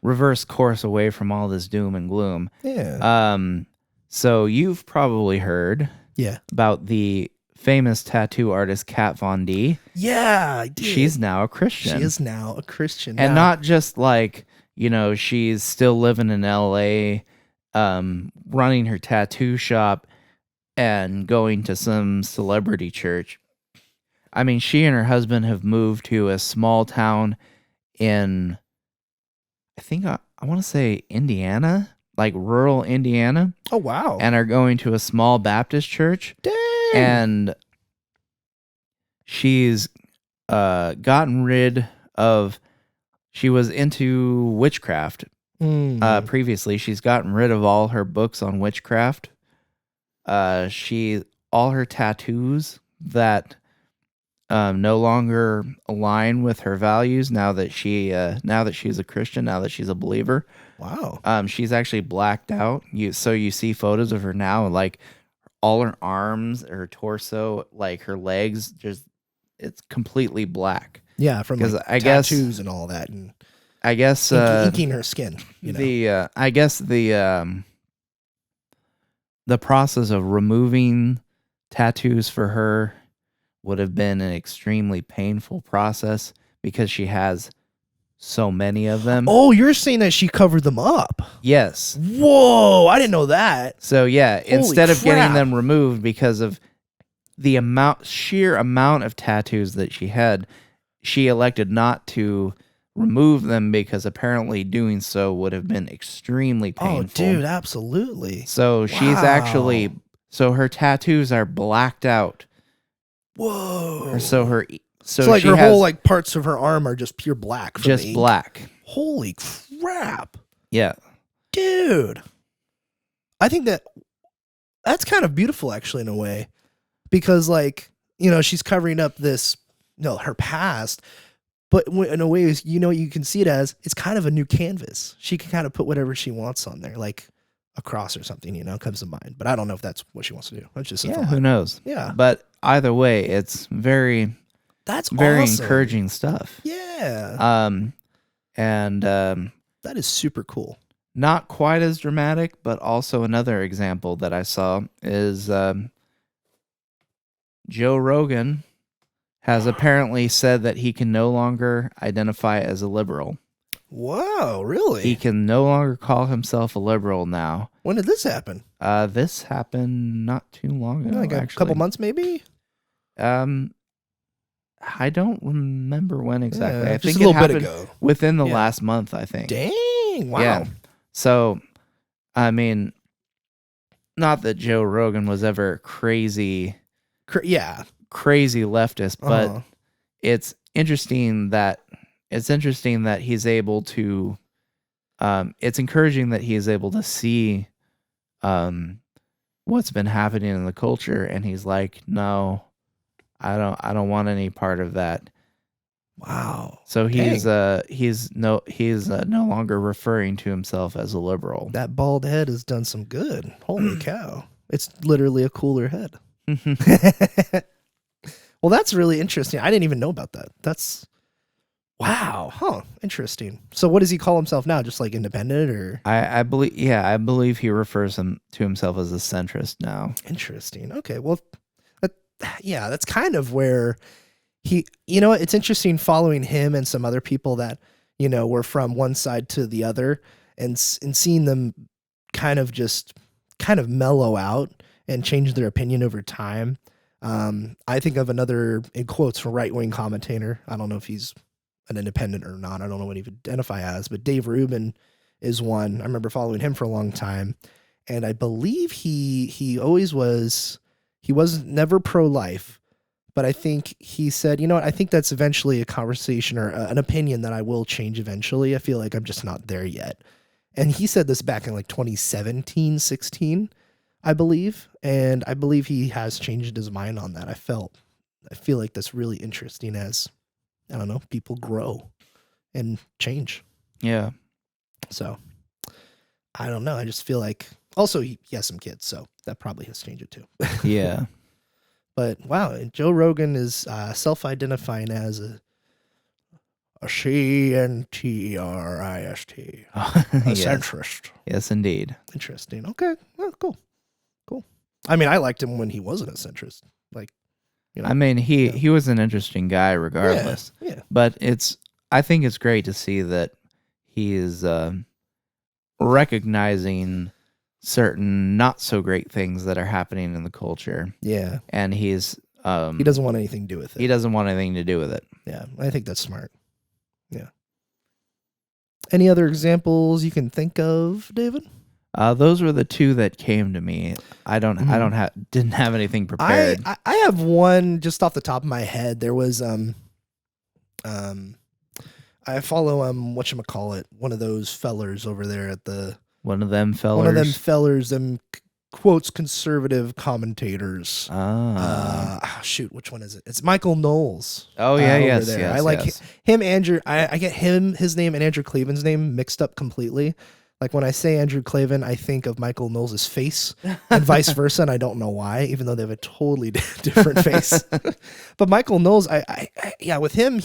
reverse course away from all this doom and gloom. Yeah. So you've probably heard Yeah. about the famous tattoo artist Kat Von D. Yeah, I did. She's now a Christian. She is now a Christian. And now. not just like, she's still living in LA, running her tattoo shop and going to some celebrity church. I mean, she and her husband have moved to a small town in, I think I want to say Indiana, like rural Indiana. Oh, wow. And are going to a small Baptist church. Dang. And she's gotten rid of, she was into witchcraft previously. She's gotten rid of all her books on witchcraft. All her tattoos that no longer align with her values now that she's a Christian, now that she's a believer. Wow. She's actually blacked out. You see photos of her now, like all her arms, her torso, like her legs, it's completely black. Yeah, from because I tattoos and all that, and I guess inking her skin. The process of removing tattoos for her would have been an extremely painful process because she has so many of them. Oh, you're saying that she covered them up? Yes. Whoa, I didn't know that. So yeah, Holy instead of getting crap. them removed because of the sheer amount of tattoos that she had, she elected not to remove them because apparently doing so would have been extremely painful. Oh, dude, absolutely. So she's actually, her tattoos are blacked out. Whoa. So like she her has whole like parts of her arm are just pure black. From just the ink. black. Holy crap. Yeah. Dude. I think that's kind of beautiful actually in a way. Because like, she's covering up her past, but in a way, you can see it as it's kind of a new canvas. She can kind of put whatever she wants on there, like a cross or something, comes to mind. But I don't know if that's what she wants to do. That's just a thought. Who knows? Yeah. But either way, it's very awesome. encouraging stuff. Yeah. And that is super cool. Not quite as dramatic, but also another example that I saw is Joe Rogan has apparently said that he can no longer identify as a liberal. Wow, really? He can no longer call himself a liberal now. When did this happen? This happened not too long ago, Like a couple months, maybe? I don't remember when exactly. Yeah, I think just a little it bit happened ago. within the last month, I think. Dang, wow. Yeah. So, I mean, not that Joe Rogan was ever crazy leftist, but it's interesting that he's able to it's encouraging that he is able to see what's been happening in the culture, and he's like, no, I don't want any part of that. Wow. So he's no longer referring to himself as a liberal. That bald head has done some good. Holy cow. It's literally a cooler head. Well, that's really interesting. I didn't even know about that. That's wow. Huh. Interesting. So what does he call himself now? Just like independent or? I believe he refers to himself as a centrist now. Interesting. Okay. Well, that's kind of where it's interesting following him and some other people that, were from one side to the other and seeing them kind of mellow out and change their opinion over time. I think of another, in quotes, right-wing commentator. I don't know if he's an independent or not. I don't know what he would identify as, but Dave Rubin is one. I remember following him for a long time, and I believe he always was. He was never pro-life, but I think he said, I think that's eventually a conversation or an opinion that I will change eventually. I feel like I'm just not there yet. And he said this back in like 2017, 16, I believe. And I believe he has changed his mind on that. I feel like that's really interesting as, I don't know, people grow and change. Yeah. So I don't know. I just feel like Also, he has some kids, so that probably has changed it too. Yeah. But wow, and Joe Rogan is self-identifying as a CNTRIST, a Yes. centrist. Yes, indeed. Interesting. Okay, well, cool. I mean, I liked him when he wasn't a centrist. Like, you know, I mean, he was an interesting guy regardless. Yeah. But I think it's great to see that he is recognizing certain not so great things that are happening in the culture. Yeah. And he doesn't want anything to do with it. He doesn't want anything to do with it. Yeah, I think that's smart. Yeah. Any other examples you can think of, David? Those were the two that came to me. Didn't have anything prepared. I have one just off the top of my head. There was I follow whatchamacallit, one of those fellers over there at the one of them fellers. One of them fellers, them quotes conservative commentators. Shoot, which one is it? It's Michael Knowles. Oh yeah, yes. I like him, Andrew. I get his name and Andrew Klavan's name mixed up completely. Like when I say Andrew Klavan, I think of Michael Knowles' face and vice versa, and I don't know why, even though they have a totally different face. But Michael Knowles, with him,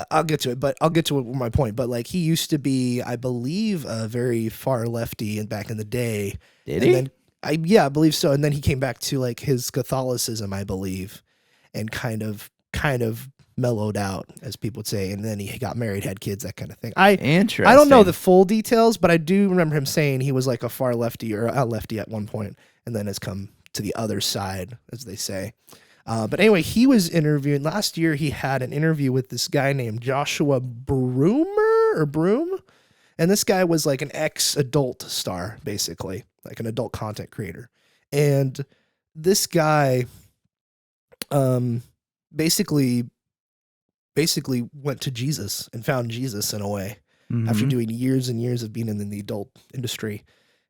I'll get to it, but I'll get to my point. But like he used to be, I believe, a very far lefty and back in the day. Did he? Then, I believe so. And then he came back to like his Catholicism, I believe, and kind of mellowed out, as people would say, and then he got married, had kids, that kind of thing. Interesting. I don't know the full details, but I do remember him saying he was like a far lefty or a lefty at one point, and then has come to the other side, as they say. But anyway, he was interviewing last year. He had an interview with this guy named Joshua Broom, and this guy was like an ex-adult star, basically, like an adult content creator. And this guy, basically went to Jesus and found Jesus in a way after doing years and years of being in the adult industry.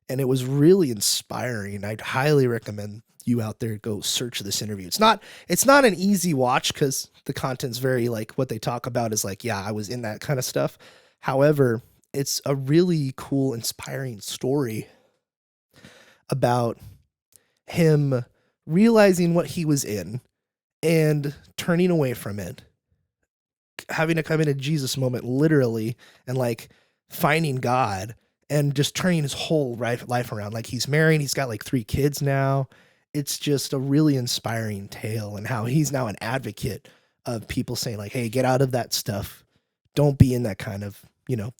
And it was really inspiring. I'd highly recommend you out there go search this interview. It's not an easy watch because the content's very like what they talk about is like, yeah, I was in that kind of stuff. However, it's a really cool, inspiring story about him realizing what he was in and turning away from it, having to come in a Jesus moment, literally, and like finding God and just turning his whole life around. Like he's married, he's got like 3 kids now. It's just a really inspiring tale, and how he's now an advocate of people saying like, hey, get out of that stuff. Don't be in that kind of,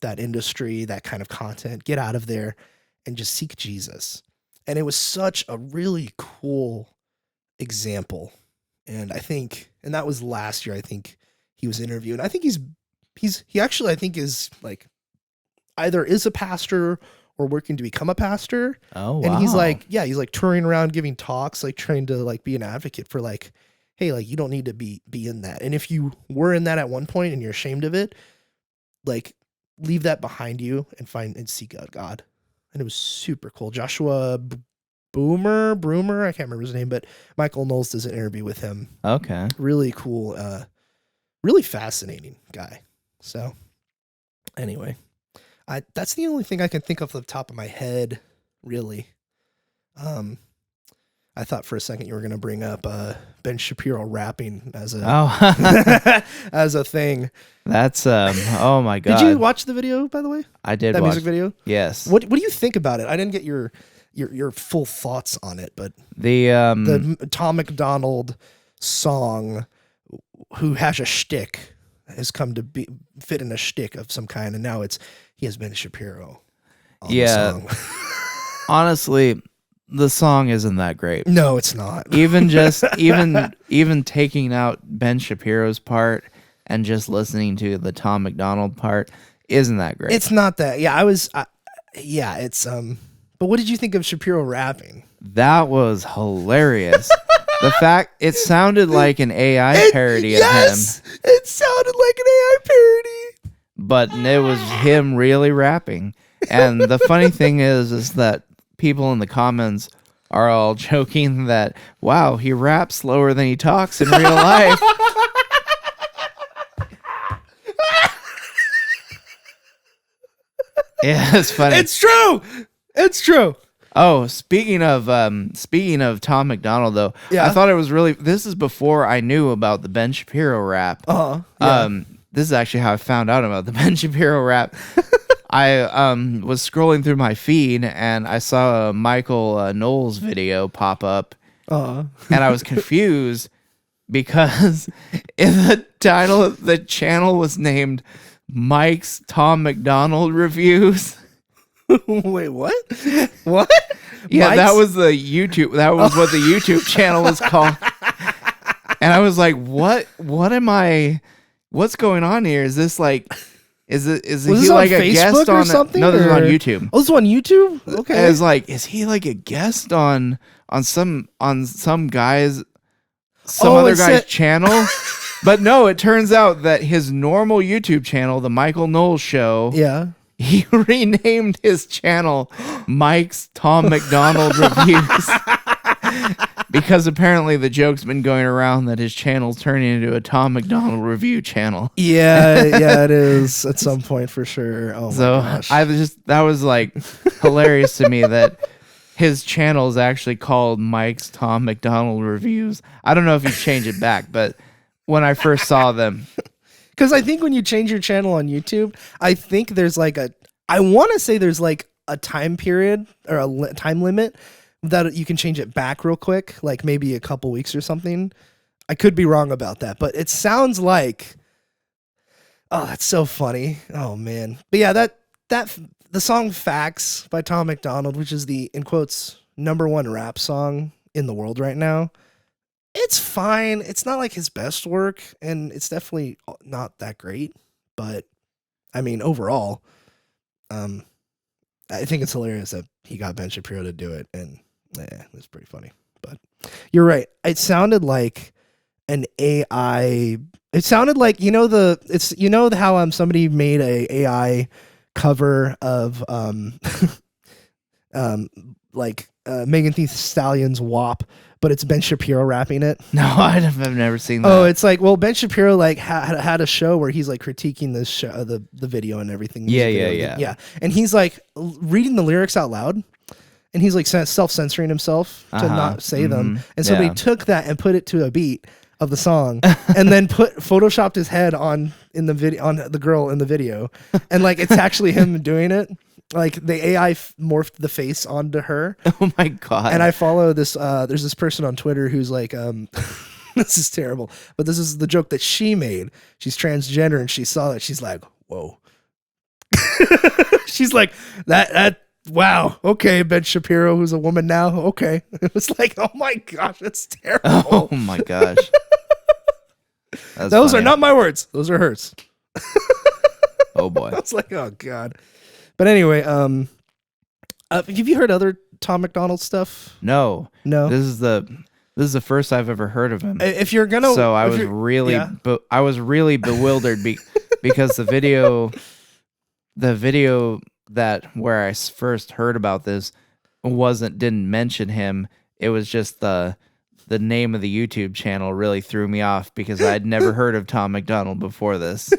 that industry, that kind of content. Get out of there and just seek Jesus. And it was such a really cool example. And that was last year, I think he was interviewed. I think he actually, I think, is like either is a pastor or working to become a pastor. Oh, wow. And he's like touring around giving talks, like trying to like be an advocate for like, hey, like you don't need to be in that. And if you were in that at one point and you're ashamed of it, like leave that behind you and seek out God. And it was super cool. Joshua Broomer, I can't remember his name, but Michael Knowles does an interview with him. Okay. Really cool, really fascinating guy. So anyway, that's the only thing I can think of off the top of my head, really. I thought for a second you were going to bring up Ben Shapiro rapping as a as a thing. That's oh my God. Did you watch the video, by the way? I did. That music video? Yes. What do you think about it? I didn't get your full thoughts on it, but the Tom McDonald song, who has a shtick, has come to fit in a shtick of some kind, and now he has Ben Shapiro on the song. Honestly, the song isn't that great. No, it's not. Even taking out Ben Shapiro's part and just listening to the Tom McDonald part isn't that great. It's not that. Yeah, it's but what did you think of Shapiro rapping? That was hilarious. The fact it sounded like an AI parody of him. It sounded like an AI parody. But it was him really rapping. And the funny thing is that people in the comments are all joking that, wow, he raps slower than he talks in real life. Yeah, it's funny. It's true. It's true. Oh, speaking of Tom McDonald though, Yeah. I thought it was really. This is before I knew about the Ben Shapiro rap. Yeah. This is actually how I found out about the Ben Shapiro rap. I was scrolling through my feed and I saw a Michael Knowles video pop up, and I was confused because in the title of the channel was named Mike's Tom McDonald Reviews. Wait, what? What? Yeah, Mike's? that was the YouTube. That was what the YouTube channel was called. And I was like, "What? What am I? What's going on here? Is this like? Is Was he on like a Facebook guest or on something? No, this is on or- YouTube. Oh, this is on YouTube? Okay. I was like, is he like a guest on some guy's other it guy's said- channel? But no, it turns out that his normal YouTube channel, the Michael Knowles Show, Yeah. he renamed his channel Mike's Tom McDonald Reviews. Because apparently the joke's been going around that his channel's turning into a Tom McDonald review channel. Yeah, yeah, it is at some point for sure. Oh So my gosh. that was like hilarious to me that his channel is actually called Mike's Tom McDonald Reviews. I don't know if he's changed it back, but when I first saw them, Because I think when you change your channel on YouTube, I think there's like I want to say there's like a time period or a time limit that you can change it back real quick, like maybe a couple weeks or something. I could be wrong about that, but it sounds like, oh, that's so funny. Oh man. But yeah, that the song Facts by Tom McDonald, which is the, in quotes, #1 rap song in the world right now. It's fine. It's not like his best work, and it's definitely not that great. But I mean, overall, I think it's hilarious that he got Ben Shapiro to do it, and yeah, it's pretty funny. But you're right. It sounded like an AI. It sounded like how somebody made a AI cover of Megan Thee Stallion's WAP, but it's Ben Shapiro rapping it. no, I've never seen that. Oh, it's like, well, Ben Shapiro like had a show where he's like critiquing this show, the video and everything. Yeah, music video, yeah. yeah. And he's like reading the lyrics out loud, and he's like self-censoring himself to not say them. And somebody took that and put it to a beat of the song, and then photoshopped his head on the girl in the video, and like it's actually him doing it. Like the AI morphed the face onto her. Oh my god! And I follow this. There's this person on Twitter who's like, this is terrible, but this is the joke that she made. She's transgender, and she saw that. She's like, whoa. She's like, that. Wow. Okay, Ben Shapiro, who's a woman now. Okay. It was like, oh my gosh, that's terrible. Oh my gosh. Those are not my words. Those are hers. Oh boy. I was like, oh god. But anyway, have you heard other Tom McDonald stuff? No. No. This is the first I've ever heard of him. If you're gonna, So I was really bewildered because the video that where I first heard about this didn't mention him. It was just the name of the YouTube channel really threw me off because I'd never heard of Tom McDonald before this.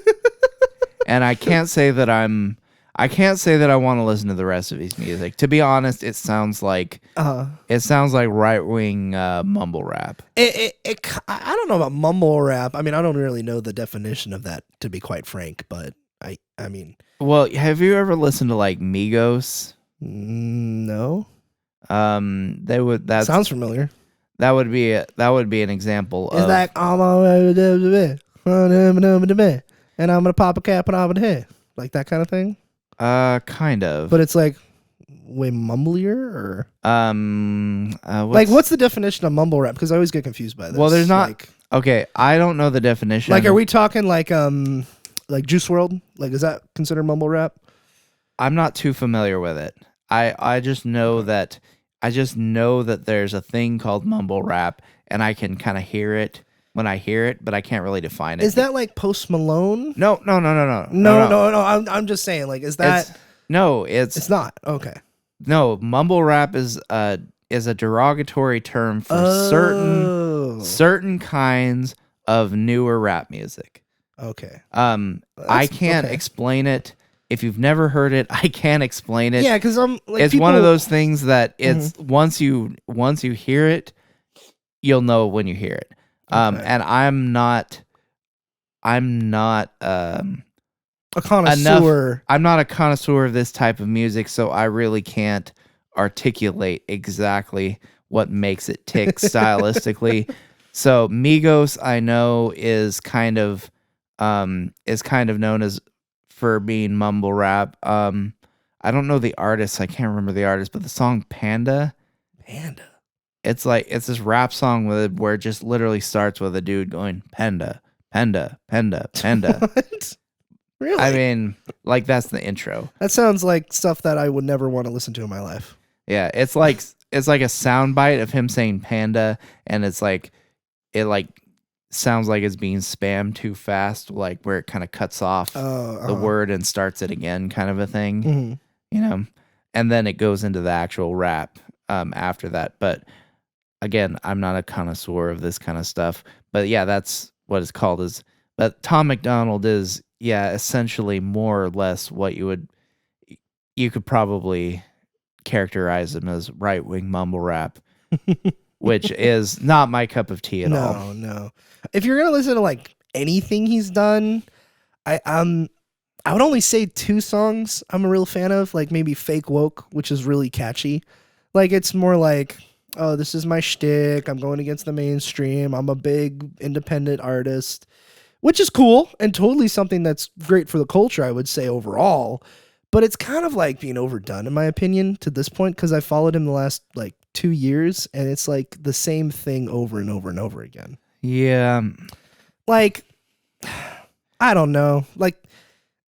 And I can't say that I want to listen to the rest of his music. To be honest, it sounds like right-wing mumble rap. I don't know about mumble rap. I mean, I don't really know the definition of that, to be quite frank. But I mean, well, have you ever listened to like Migos? No. That Sounds familiar. That would be an example. It's like I'm and I'm gonna pop a cap and I'm gonna hit, like that kind of thing. Kind of. But it's like way mumblier, or like what's the definition of mumble rap? Because I always get confused by this. Well, there's not. Like, okay, I don't know the definition. like, are we talking like Juice WRLD? Like, is that considered mumble rap? I'm not too familiar with it. I just know that there's a thing called mumble rap, and I can kind of hear it when I hear it, but I can't really define it. Is that like Post Malone? No. No. I'm just saying, like, is that? It's not. Okay. No, mumble rap is a derogatory term for certain kinds of newer rap music. Okay. I can't explain it if you've never heard it, I can't explain it. Yeah, because I'm like, it's one of those things that it's once you hear it, you'll know when you hear it. And I'm not a connoisseur. I'm not a connoisseur of this type of music, so I really can't articulate exactly what makes it tick stylistically. So Migos, I know, is kind of known as for being mumble rap. I don't know the artist. I can't remember the artist, but the song Panda. It's this rap song where it just literally starts with a dude going panda, panda, panda, panda. What? Really? I mean, like, that's the intro. That sounds like stuff that I would never want to listen to in my life. Yeah, it's like a sound bite of him saying panda, and it sounds like it's being spammed too fast, like where it kind of cuts off the word and starts it again, kind of a thing. You know, and then it goes into the actual rap after that. But again, I'm not a connoisseur of this kind of stuff. But yeah, that's what it's called. But Tom MacDonald is, essentially more or less what you could probably characterize him as right-wing mumble rap, which is not my cup of tea at all. No. If you're gonna listen to like anything he's done, I would only say 2 songs I'm a real fan of, like maybe Fake Woke, which is really catchy. Like, it's more like, oh, this is my shtick. I'm going against the mainstream. I'm a big independent artist, which is cool and totally something that's great for the culture, I would say, overall. But it's kind of like being overdone, in my opinion, to this point, because I followed him the last like 2 years, and it's like the same thing over and over and over again. Yeah. Like, I don't know. Like,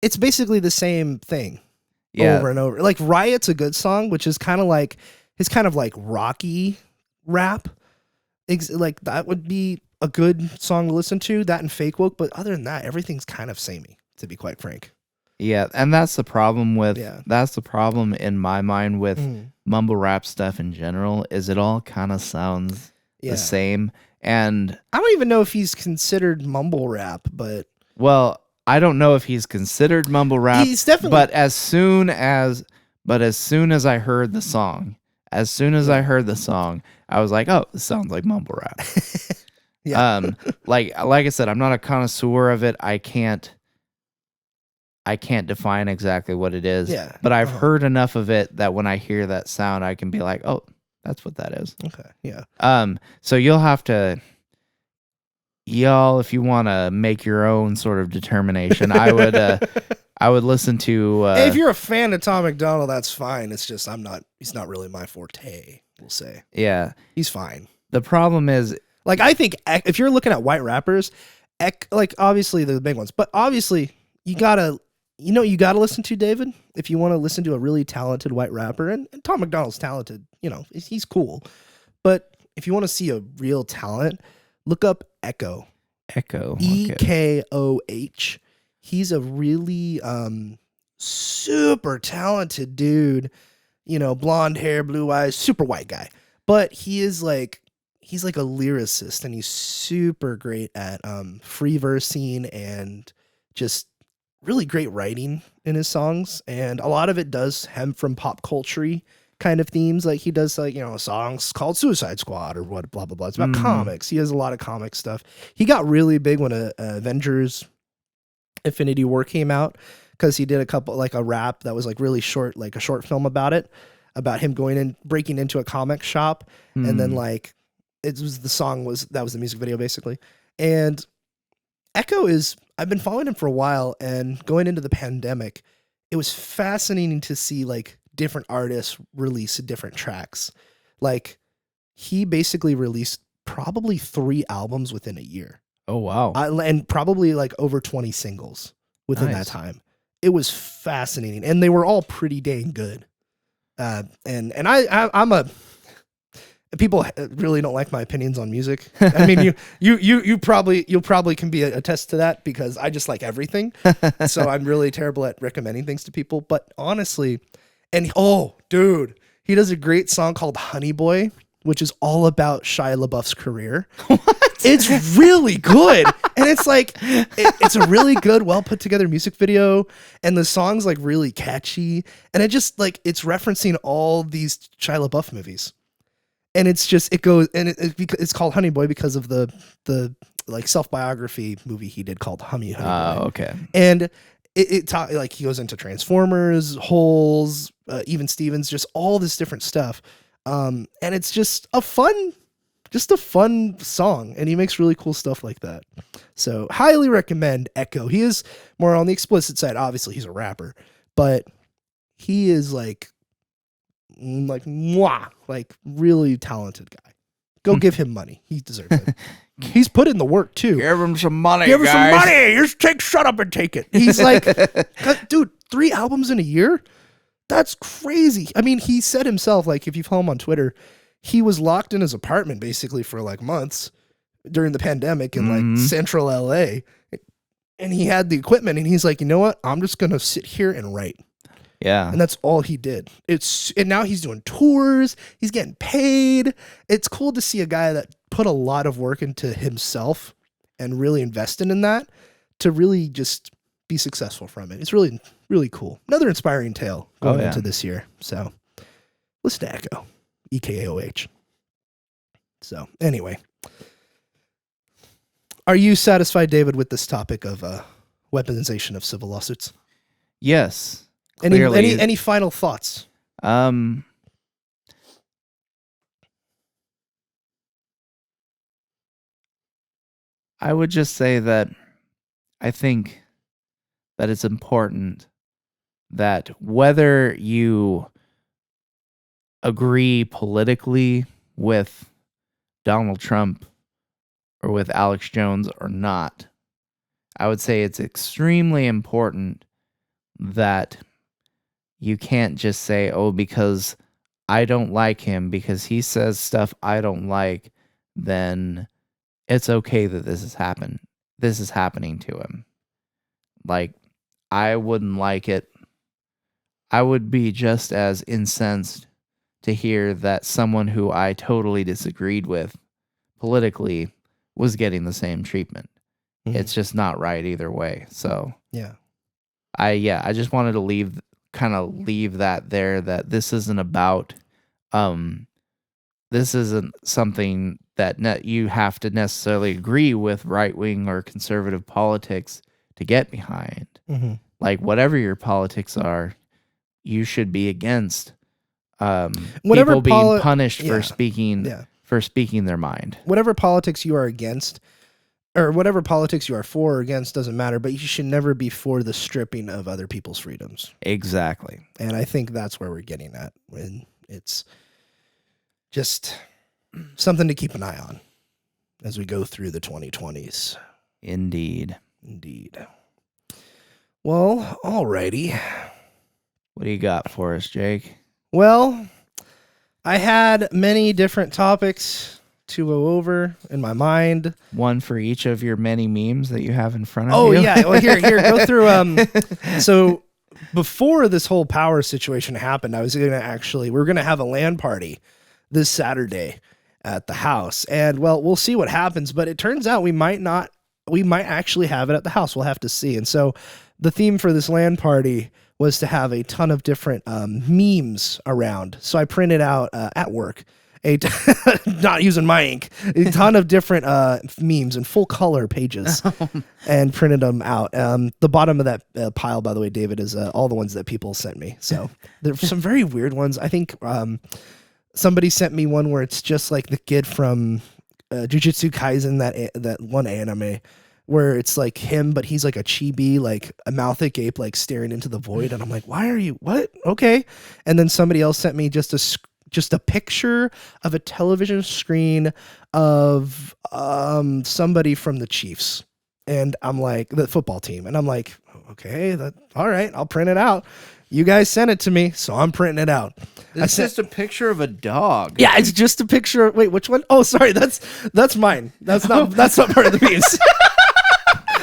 it's basically the same thing over and over. Like, Riot's a good song, which is kind of like his kind of like rocky rap. Like, that would be a good song to listen to, that and Fake Woke. But other than that, everything's kind of samey, to be quite frank. Yeah, and that's the problem that's the problem in my mind with mumble rap stuff in general, is it all kind of sounds the same. And I don't even know if he's considered mumble rap, but I don't know if he's considered mumble rap. He's definitely, but as soon as I heard the song, I was like, oh, this sounds like mumble rap. Like I said, I'm not a connoisseur of it. I can't define exactly what it is. Yeah. But I've heard enough of it that when I hear that sound, I can be like, oh, that's what that is. Okay. Yeah. So you'll have to, if you want to make your own sort of determination, I would listen to. If you're a fan of Tom MacDonald, that's fine. It's just he's not really my forte, we'll say. Yeah. He's fine. The problem is, like, I think if you're looking at white rappers, like, obviously they're the big ones, but obviously you gotta listen to, David, if you want to listen to a really talented white rapper, and Tom MacDonald's talented, he's cool. But if you want to see a real talent, look up Echo. EKOH. He's a really super talented dude, blonde hair, blue eyes, super white guy. But he's like a lyricist, and he's super great at free versing and just really great writing in his songs. And a lot of it does hem from pop culture kind of themes. Like, he does, like, songs called Suicide Squad or what, blah, blah, blah. It's about comics. He has a lot of comic stuff. He got really big when Avengers Infinity War came out, because he did a rap that was like really short, like a short film about it, about him breaking into a comic shop. And then like, that was the music video basically. And Echo I've been following him for a while, and going into the pandemic, it was fascinating to see like different artists release different tracks. Like, he basically released probably 3 albums within a year. Oh, wow. And probably like over 20 singles within that time. It was fascinating, and they were all pretty dang good. And I'm a people really don't like my opinions on music. I mean, you'll probably can be attest to that, because I just like everything. So I'm really terrible at recommending things to people. But honestly, dude, he does a great song called Honey Boy, which is all about Shia LaBeouf's career. What? It's really good. And it's like, it's a really good, well put together music video. And the song's like really catchy. And it just like, it's referencing all these Shia LaBeouf movies. And it's just, it goes, and it's called Honey Boy because of the like self-biography movie he did called Honey Boy. Oh, okay. And like he goes into Transformers, Holes, Even Stevens, just all this different stuff. And it's just a fun song, and he makes really cool stuff like that. So highly recommend Echo. He is more on the explicit side. Obviously he's a rapper, but he is like really talented guy. Go give him money. He deserves it. He's put in the work too. Give him some money, Give him guys. some money. Just shut up and take it. He's like, dude, 3 albums in a year? That's crazy. I mean, he said himself, like, if you follow him on Twitter, he was locked in his apartment basically for like months during the pandemic in like central LA. And he had the equipment and he's like, you know what? I'm just going to sit here and write. Yeah. And that's all he did. And now he's doing tours. He's getting paid. It's cool to see a guy that put a lot of work into himself and really invested in that to really just be successful from it. It's really, really cool. Another inspiring tale going into this year. So listen to Echo, EKAOH. So anyway, are you satisfied, David, with this topic of weaponization of civil lawsuits? Yes. Any final thoughts? I would just say that I think that it's important that whether you agree politically with Donald Trump or with Alex Jones or not, I would say it's extremely important that you can't just say, oh, because I don't like him, because he says stuff I don't like, then it's okay that this is happening to him. Like, I wouldn't like it. I would be just as incensed to hear that someone who I totally disagreed with politically was getting the same treatment. Mm-hmm. It's just not right either way. So I just wanted to leave that there, that this isn't about, this isn't something that you have to necessarily agree with right-wing or conservative politics to get behind. Mm-hmm. Like, whatever your politics are, you should be against people being punished for speaking their mind. Whatever politics you are against, or whatever politics you are for or against, doesn't matter, but you should never be for the stripping of other people's freedoms. Exactly. And I think that's where we're getting at, when it's just something to keep an eye on as we go through the 2020s. Indeed. Well, alrighty. What do you got for us, Jake? Well, I had many different topics to go over in my mind. One for each of your many memes that you have in front of you. Oh, yeah. Well, here, go through. So before this whole power situation happened, we were going to have a LAN party this Saturday at the house. And, well, we'll see what happens. But it turns out we might actually have it at the house. We'll have to see. And so the theme for this LAN party was to have a ton of different memes around. So I printed out at work, not using my ink, a ton of different memes in full color pages and printed them out. The bottom of that pile, by the way, David, is all the ones that people sent me. So there's some very weird ones. I think somebody sent me one where it's just like the kid from Jujutsu Kaisen, that one anime, where it's like him, but he's like a chibi, like a mouth agape, like staring into the void. And I'm like, why are you, what? Okay. And then somebody else sent me just a picture of a television screen of somebody from the Chiefs. And I'm like, the football team. And I'm like, okay, all right, I'll print it out. You guys sent it to me, so I'm printing it out. It's just a picture of a dog. Yeah, it's just a picture. Wait, which one? Oh, sorry, that's mine. That's not part of the memes.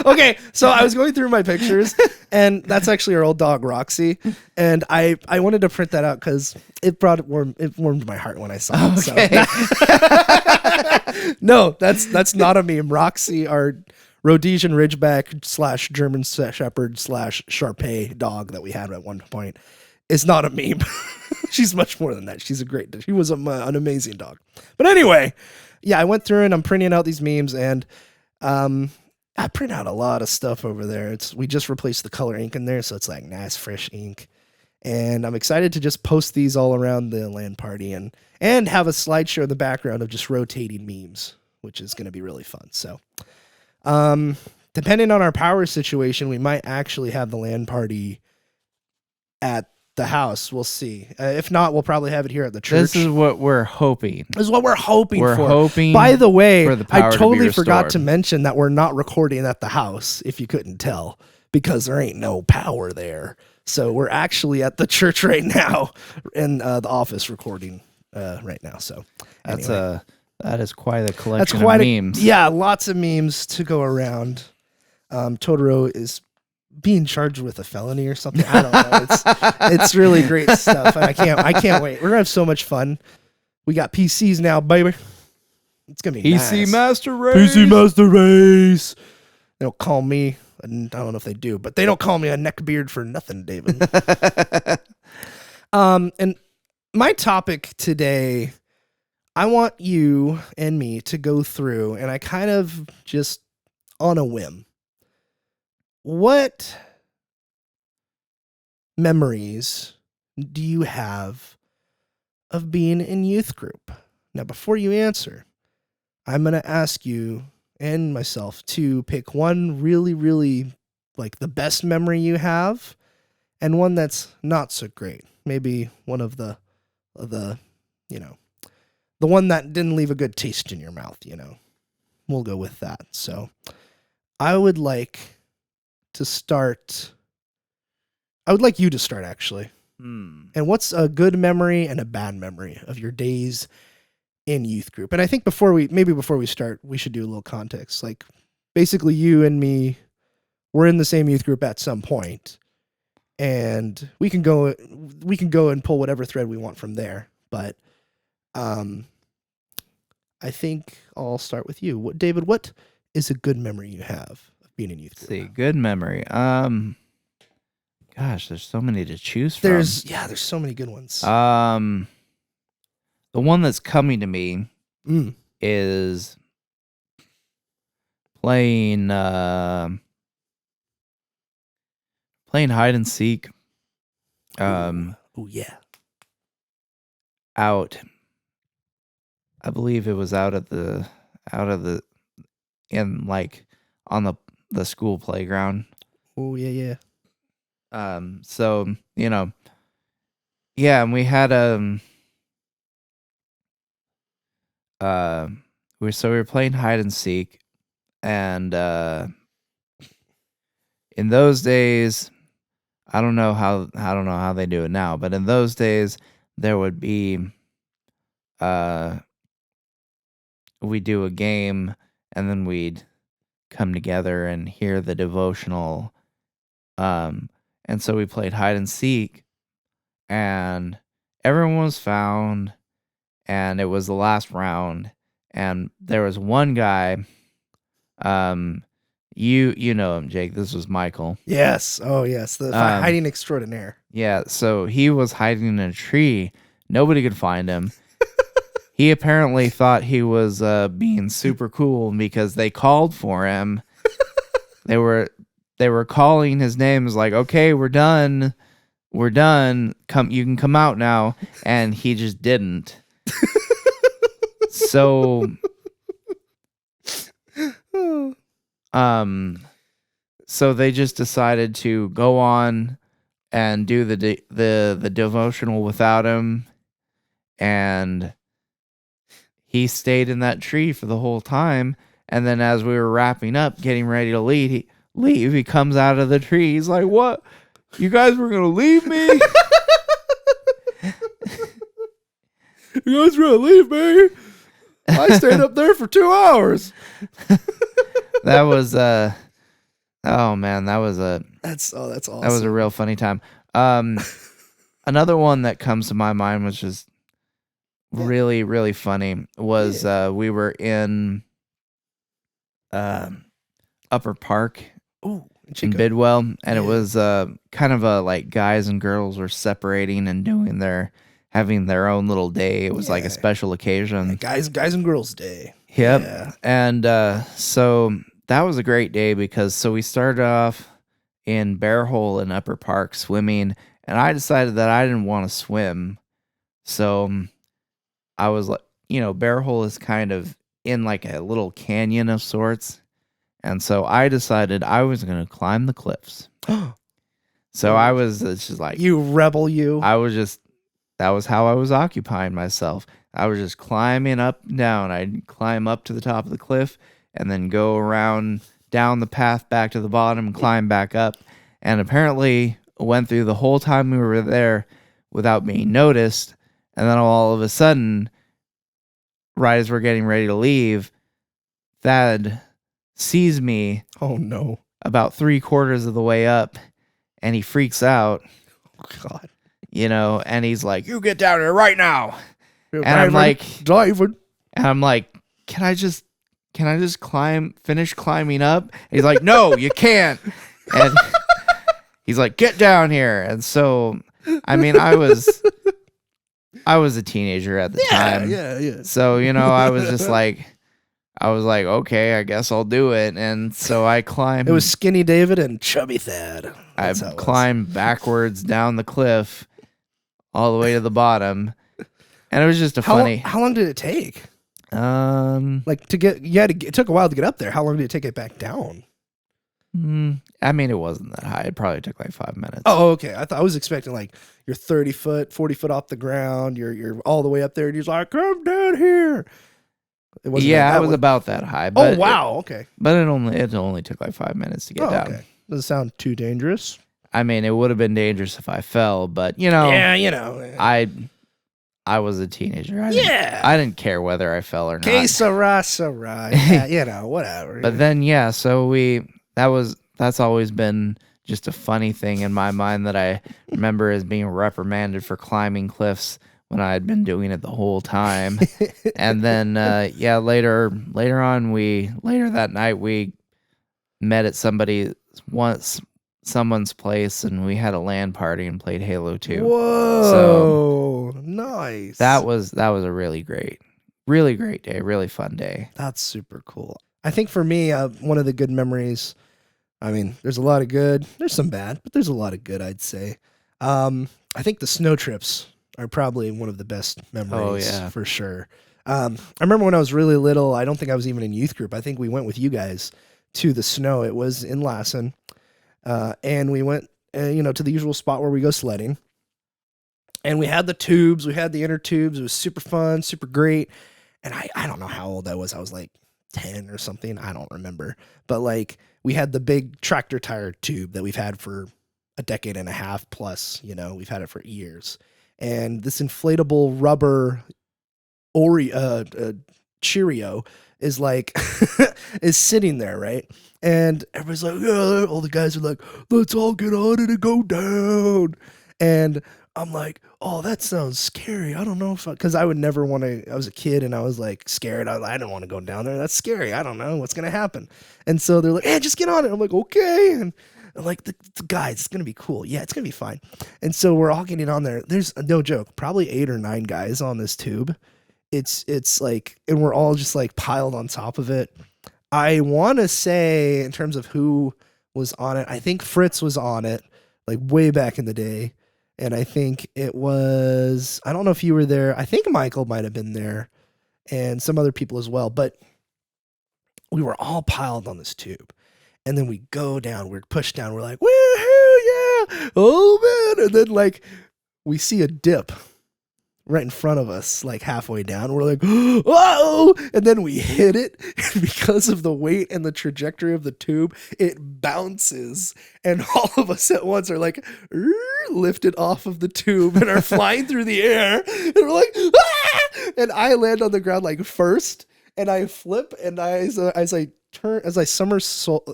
Okay, so I was going through my pictures, and that's actually our old dog, Roxy. And I wanted to print that out because it warmed my heart when I saw it. Okay. So. No, that's not a meme. Roxy, our Rhodesian Ridgeback / German Shepherd / Shar-Pei dog that we had at one point, is not a meme. She's much more than that. She was an amazing dog. But anyway, yeah, I went through and I'm printing out these memes, and I print out a lot of stuff over there. We just replaced the color ink in there, so it's like nice fresh ink. And I'm excited to just post these all around the LAN party and have a slideshow in the background of just rotating memes, which is going to be really fun. So, depending on our power situation, we might actually have the LAN party at the house. We'll see. If not, we'll probably have it here at the church. This is what we're hoping. This is what we're hoping We're for. hoping. By the way, for the power I to totally be forgot to restored. mention that we're not recording at the house, if you couldn't tell, because there ain't no power there. So we're actually at the church right now in the office recording right now. So anyway. That is quite a collection of memes. Yeah, lots of memes to go around. Totoro is being charged with a felony or something. I don't know. It's really great stuff. And I can't wait. We're gonna have so much fun. We got PCs now, baby. It's gonna be PC nice. Master Race. PC Master Race. They don't call me. I don't know if they do, but they don't call me a neckbeard for nothing, David. And my topic today, I want you and me to go through, and I kind of just on a whim. What memories do you have of being in youth group? Now, before you answer, I'm going to ask you and myself to pick one really, really like the best memory you have and one that's not so great. Maybe one of the the one that didn't leave a good taste in your mouth, We'll go with that. So I would like you to start, actually. And what's a good memory and a bad memory of your days in youth group? And I think before we start, we should do a little context. Like, basically, you and me were in the same youth group at some point, and we can go and pull whatever thread we want from there. But I think I'll start with you. David, what is a good memory you have of being in youth group? See, good memory. Gosh, there's so many to choose from. There's so many good ones. The one that's coming to me is playing hide and seek. Oh yeah. Out. I believe it was on the school playground. Oh yeah. So, yeah, and we had we were playing hide and seek, and in those days, I don't know how they do it now, but in those days there would be we do a game, and then we'd come together and hear the devotional. And so we played hide and seek, and everyone was found, and it was the last round, and there was one guy, you know him, Jake. This was Michael. Yes. Oh yes. The hiding extraordinaire. Yeah, so he was hiding in a tree. Nobody could find him. He apparently thought he was being super cool because they called for him. They were calling his name. It was like, okay, we're done. You can come out now. And he just didn't. So, so they just decided to go on and do the devotional without him, and he stayed in that tree for the whole time. And then as we were wrapping up, getting ready to leave, he comes out of the tree. He's like, "What? You guys were gonna leave me? You guys were gonna leave me? I stayed up there for 2 hours." That was oh man, That's awesome. that was a real funny time. Another one that comes to my mind was just really, really funny was we were in Upper Park Ooh, in Bidwell, and it was kind of a like guys and girls were separating and having their own little day. It was like a special occasion. Guys and girls day. Yep. Yeah. And so that was a great day because we started off in Bear Hole in Upper Park swimming, and I decided that I didn't want to swim. So I was like, Bear Hole is kind of in like a little canyon of sorts. And so I decided I was going to climb the cliffs. So I was just like, you rebel, you. That was how I was occupying myself. I was just climbing up and down. I'd climb up to the top of the cliff and then go around down the path back to the bottom and climb back up. And apparently went through the whole time we were there without being noticed. And then all of a sudden, right as we're getting ready to leave, Thad sees me. Oh no! About 3/4 of the way up, and he freaks out. Oh God! And he's like, "You get down here right now!" You're and I'm like, driving. And I'm like, "Can I just finish climbing up?" And he's like, "No, you can't." And he's like, "Get down here!" And so, I mean, I was a teenager at the time. Yeah. So I was just like. I was like, okay, I guess I'll do it. And so I climbed. It was Skinny David and Chubby Thad. I climbed backwards down the cliff all the way to the bottom. And it was just funny. How long did it take? Like it took a while to get up there. How long did it take it back down? I mean, it wasn't that high. It probably took like 5 minutes. Oh, okay. I was expecting like you're 30 foot, 40 foot off the ground. You're all the way up there. And he's like, come down here. It was about that high. But wow. Okay. But it only took like 5 minutes to get down. Okay. Doesn't sound too dangerous. I mean, it would have been dangerous if I fell, but I was a teenager. I didn't care whether I fell or not. Que sera, sera. Yeah, whatever. But then, so that's always been just a funny thing in my mind that I remember as being reprimanded for climbing cliffs when I had been doing it the whole time. And then, later that night, we met at someone's place, and we had a LAN party and played Halo 2. Whoa, so nice. That was a really great day, really fun day. That's super cool. I think for me, one of the good memories, I mean, there's a lot of good, there's some bad, but there's a lot of good, I'd say. I think the snow trips are probably one of the best memories for sure. I remember when I was really little, I don't think I was even in youth group. I think we went with you guys to the snow. It was in Lassen. And we went, to the usual spot where we go sledding. And we had the tubes, we had the inner tubes. It was super fun, super great. And I don't know how old I was. I was like 10 or something. I don't remember. But like we had the big tractor tire tube that we've had for a decade and a half plus, we've had it for years. And this inflatable rubber Cheerio is like is sitting there, right? And everybody's like, yeah, all the guys are like, let's all get on it and go down. And I'm like, oh, that sounds scary. I don't know because I would never want to. I was a kid and I was like scared. I didn't want to go down there. That's scary. I don't know what's gonna happen. And so they're like, hey, just get on it. I'm like, okay. And I'm like, the guys, it's gonna be cool. Yeah, it's gonna be fine. And so we're all getting on there. There's no joke, probably 8 or 9 guys on this tube. It's like, and we're all just like piled on top of it. I want to say in terms of who was on it, I think Fritz was on it like way back in the day. And I think it was, I don't know if you were there. I think Michael might have been there and some other people as well, but we were all piled on this tube. And then we go down, we're pushed down. We're like, woohoo, yeah. Oh man. And then like we see a dip right in front of us, like halfway down. We're like, whoa! And then we hit it. And because of the weight and the trajectory of the tube, it bounces. And all of us at once are like, lifted off of the tube and are flying through the air. And we're like, ah! And I land on the ground like first. And I flip. And as I somersault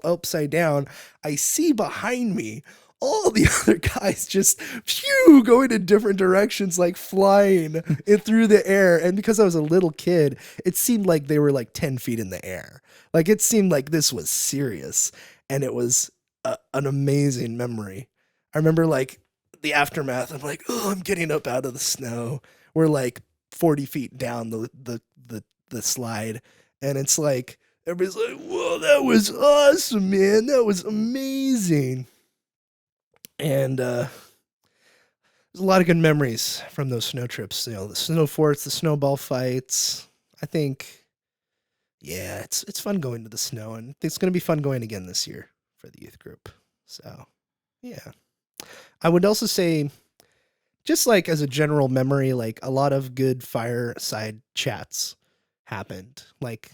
upside down, I see behind me all the other guys just going in different directions, like flying it through the air. And because I was a little kid, it seemed like they were like 10 feet in the air. Like it seemed like this was serious, and it was an amazing memory. I remember like the aftermath. I'm like, oh, I'm getting up out of the snow. We're like 40 feet down the slide, and it's like everybody's like, whoa, that was awesome, man. That was amazing. And there's a lot of good memories from those snow trips. You know, the snow forts, the snowball fights. I think, yeah, it's fun going to the snow, and it's going to be fun going again this year for the youth group. So, yeah. I would also say, just like as a general memory, like a lot of good fireside chats happened. Like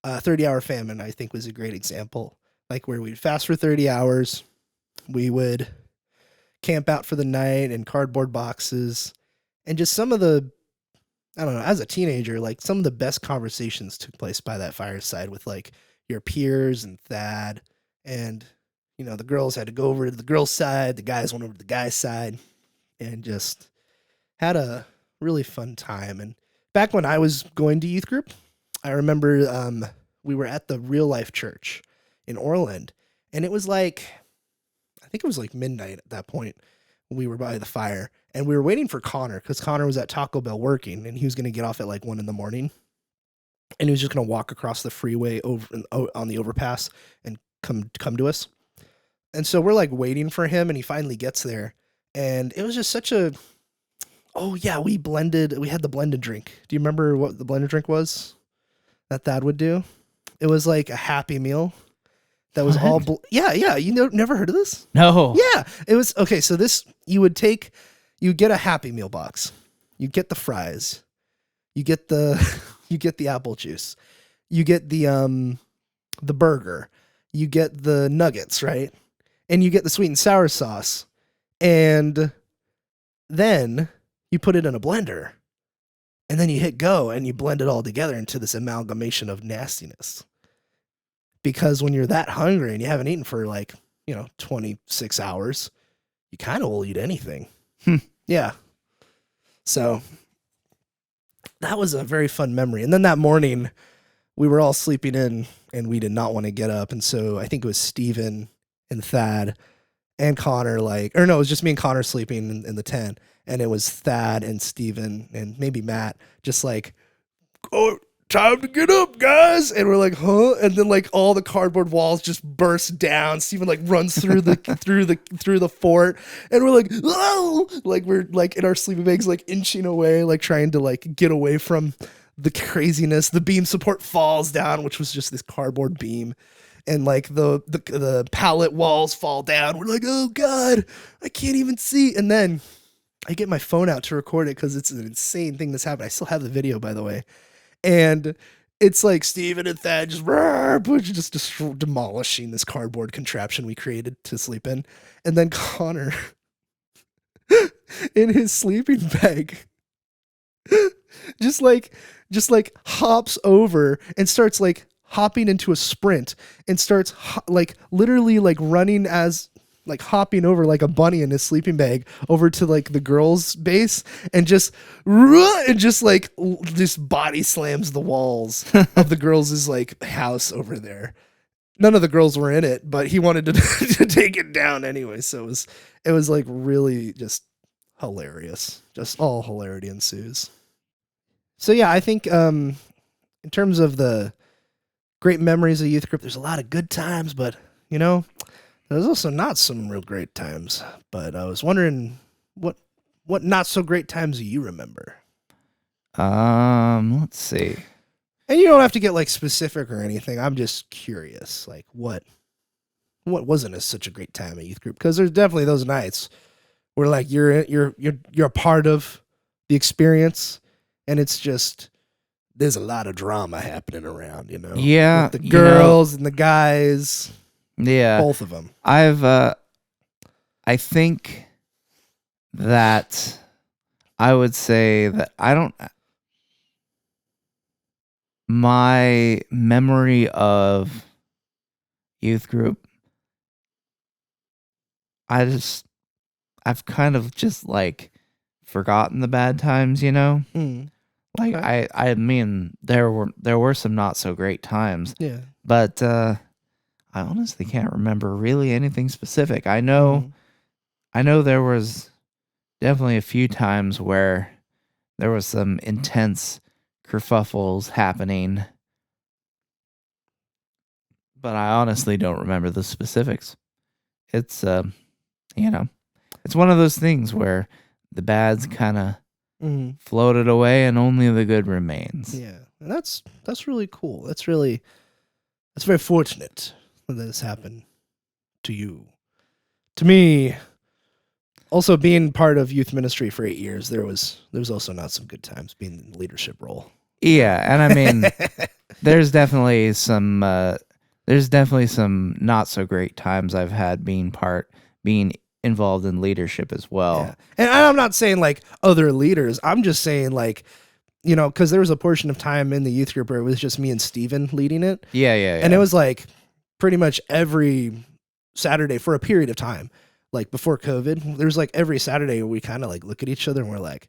30-hour famine, I think, was a great example. Like where we'd fast for 30 hours, we would camp out for the night in cardboard boxes, and just some of the, I don't know, as a teenager, like some of the best conversations took place by that fireside with like your peers and Thad. And, you know, the girls had to go over to the girls' side, the guys went over to the guys' side, and just had a really fun time. And back when I was going to youth group, I remember we were at the real life church in Orland, and it was like, I think it was like midnight at that point. We were by the fire, and we were waiting for Connor because Connor was at Taco Bell working, and he was going to get off at like 1 a.m, and he was just going to walk across the freeway over on the overpass and come to us. And so we're like waiting for him, and he finally gets there, and it was just such a, oh yeah, we had the blended drink. Do you remember what the blended drink was that Thad would do? It was like a Happy Meal that was all, yeah. You never heard of this? No. Yeah, it was, okay, so this, you get a Happy Meal box. You get the fries. You get the apple juice. You get the burger. You get the nuggets, right? And you get the sweet and sour sauce. And then you put it in a blender. And then you hit go and you blend it all together into this amalgamation of nastiness. Because when you're that hungry and you haven't eaten for like, 26 hours, you kind of will eat anything. Yeah. So that was a very fun memory. And then that morning we were all sleeping in and we did not want to get up. And so I think it was Steven and Thad and Connor, it was just me and Connor sleeping in the tent. And it was Thad and Steven and maybe Matt just like, oh, time to get up, guys. And we're like, huh? And then like all the cardboard walls just burst down. Steven like runs through the through the fort, and we're like, oh, like we're like in our sleeping bags, like inching away, like trying to like get away from the craziness. The beam support falls down, which was just this cardboard beam. And like the pallet walls fall down. We're like, oh God, I can't even see. And then I get my phone out to record it because it's an insane thing that's happened. I still have the video, by the way. And it's like Steven and Thad just demolishing this cardboard contraption we created to sleep in. And then Connor, in his sleeping bag, just like hops over and starts like hopping into a sprint and starts literally like running as like hopping over like a bunny in his sleeping bag over to like the girls' base and just like just body slams the walls of the girls' like house over there. None of the girls were in it, but he wanted to take it down anyway. So it was like really just hilarious. Just all hilarity ensues. So yeah, I think in terms of the great memories of youth group, there's a lot of good times, but there's also not some real great times. But I was wondering what not so great times do you remember? Let's see. And you don't have to get like specific or anything. I'm just curious, like what wasn't such a great time at youth group? Because there's definitely those nights where like you're a part of the experience, and it's just there's a lot of drama happening around, Yeah, with the girls and the guys. Yeah, both of them. I think that I would say that my memory of youth group I've kind of just like forgotten the bad times, you know? Like Okay. I mean there were some not so great times, Yeah. but I honestly can't remember really anything specific. I know there was definitely a few times where there was some intense kerfuffles happening, but I honestly don't remember the specifics. It's you know, it's one of those things where the bad's kind of floated away and only the good remains. Yeah. And that's really cool. That's very fortunate that this happened to you. To me, also being part of youth ministry for 8 years, there was also not some good times being in the leadership role. Yeah, and I mean, there's definitely some not so great times I've had being involved in leadership as well. Yeah. And I'm not saying like other leaders. I'm just saying like, because there was a portion of time in the youth group where it was just me and Steven leading it. Yeah. And it was like pretty much every Saturday for a period of time, like before COVID, there was like every Saturday we kind of like look at each other and we're like,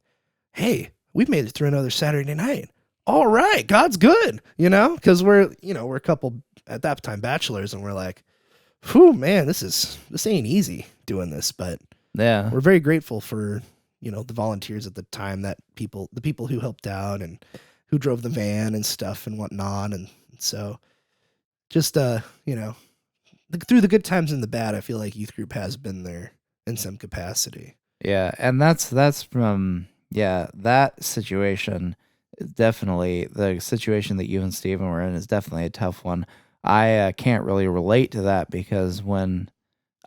hey, we've made it through another Saturday night. All right, God's good, because we're a couple at that time bachelors, and we're like, whew, man, this ain't easy doing this, but yeah, we're very grateful for the volunteers at the time, the people who helped out and who drove the van and stuff and whatnot, and so just through the good times and the bad, I feel like youth group has been there in some capacity. Yeah, and that's from that situation. Definitely, the situation that you and Steven were in is definitely a tough one. I can't really relate to that because when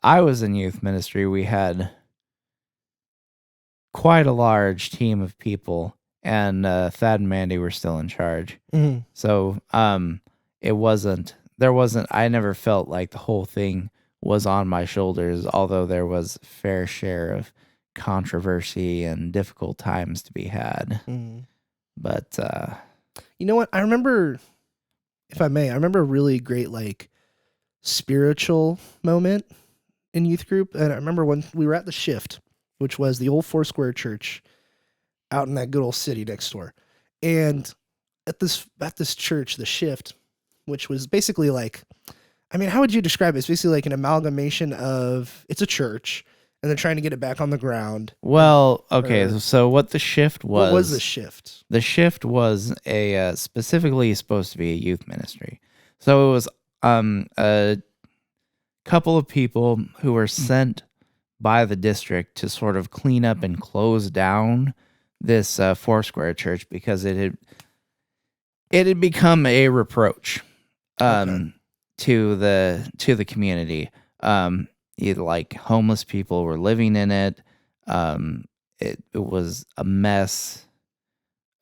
I was in youth ministry, we had quite a large team of people, and Thad and Mandy were still in charge. So I never felt like the whole thing was on my shoulders, although there was a fair share of controversy and difficult times to be had. But you know what? I remember, if I may, I remember a really great like spiritual moment in youth group. And I remember when we were at the Shift, which was the old Foursquare church out in that good old city next door. And at this church, the Shift, which was basically like, I mean, how would you describe it? It's basically like an amalgamation of, it's a church, and they're trying to get it back on the ground. Well, okay, so what the Shift was... What was the Shift? The Shift was a specifically supposed to be a youth ministry. So it was a couple of people who were sent by the district to sort of clean up and close down this Foursquare church because it had become a reproach to the community. Like homeless people were living in it. It was a mess.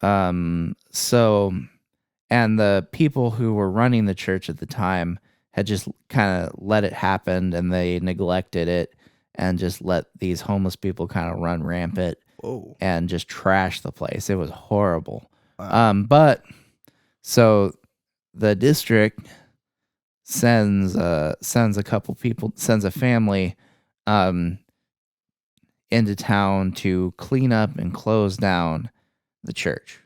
So, and the people who were running the church at the time had just kind of let it happen, and they neglected it and just let these homeless people kind of run rampant. Whoa. And just trash the place. It was horrible. Wow. But so the district sends a family into town to clean up and close down the church.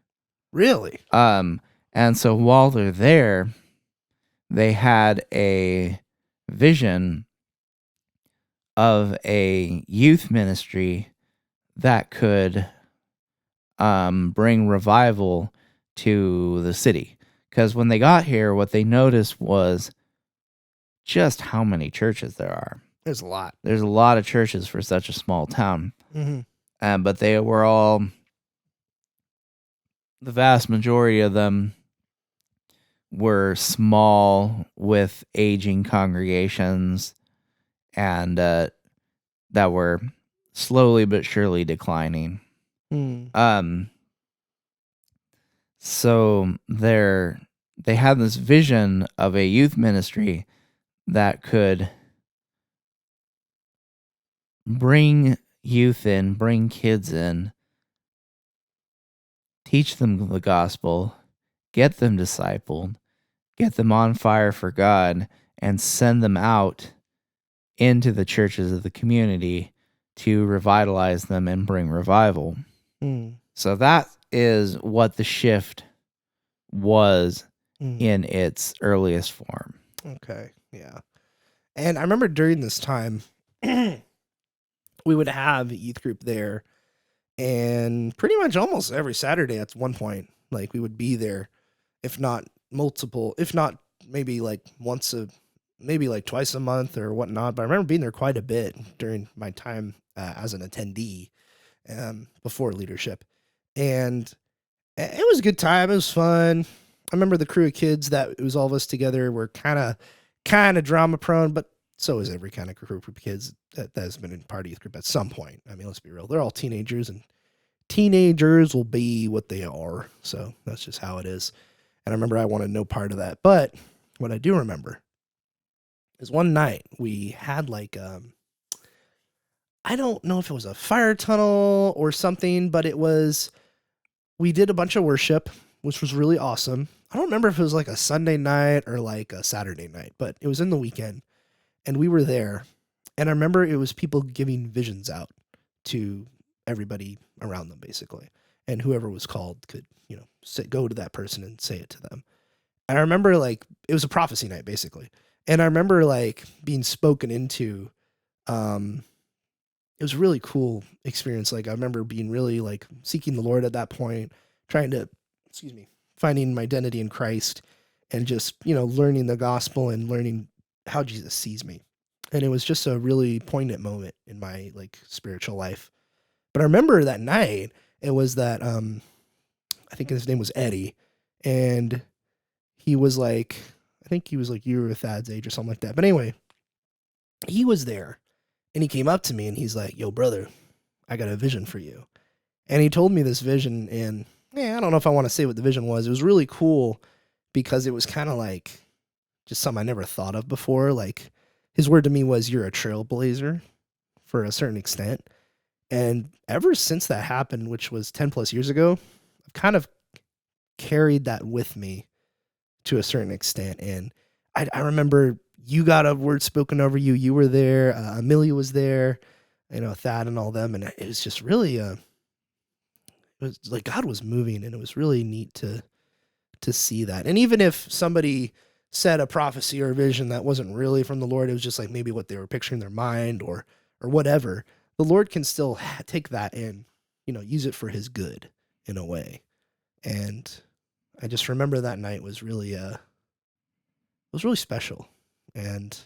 Really? And so while they're there, they had a vision of a youth ministry that could bring revival to the city. Because when they got here, what they noticed was just how many churches there are. There's a lot. There's a lot of churches for such a small town. But they were all, the vast majority of them were small with aging congregations and that were slowly but surely declining. So they had this vision of a youth ministry that could bring youth in, bring kids in, teach them the gospel, get them discipled, get them on fire for God, and send them out into the churches of the community to revitalize them and bring revival. Mm. So that is what the shift was Mm. in its earliest form. Okay, yeah. And I remember during this time, we would have a youth group there, and pretty much almost every Saturday at one point, like we would be there, if not multiple, if not maybe like maybe like twice a month or whatnot. But I remember being there quite a bit during my time as an attendee before leadership, and it was a good time. It was fun. I remember the crew of kids that it was all of us together were kind of drama prone, but so is every kind of group of kids that has been in party youth group at some point. I mean, let's be real. They're all teenagers, and teenagers will be what they are. So that's just how it is. And I remember I wanted no part of that. But what I do remember is one night we had like, I don't know if it was a fire tunnel or something, but we did a bunch of worship, which was really awesome. I don't remember if it was like a Sunday night or like a Saturday night, but it was in the weekend. And we were there, and I remember it was people giving visions out to everybody around them, basically. And whoever was called could, go to that person and say it to them. And I remember like it was a prophecy night, basically. And I remember like being spoken into. It was a really cool experience. Like I remember being really like seeking the Lord at that point, trying to, finding my identity in Christ, and just learning the gospel and learning how Jesus sees me. And it was just a really poignant moment in my like spiritual life. But I remember that night, it was that, I think his name was Eddie, and he was like, I think he was like you or Thad's age or something like that. But anyway, he was there, and he came up to me and he's like, "Yo, brother, I got a vision for you." And he told me this vision, and I don't know if I want to say what the vision was. It was really cool because it was kind of like just something I never thought of before. Like his word to me was, "You're a trailblazer," for a certain extent. And ever since that happened, which was 10 plus years ago, I've kind of carried that with me to a certain extent. And I remember you got a word spoken over you. You were there. Amelia was there, Thad and all them. And it was just really, it was like God was moving, and it was really neat to see that. And even if somebody said a prophecy or a vision that wasn't really from the Lord, it was just like maybe what they were picturing in their mind or whatever, the Lord can still take that and, use it for his good in a way. And I just remember that night was really, special. And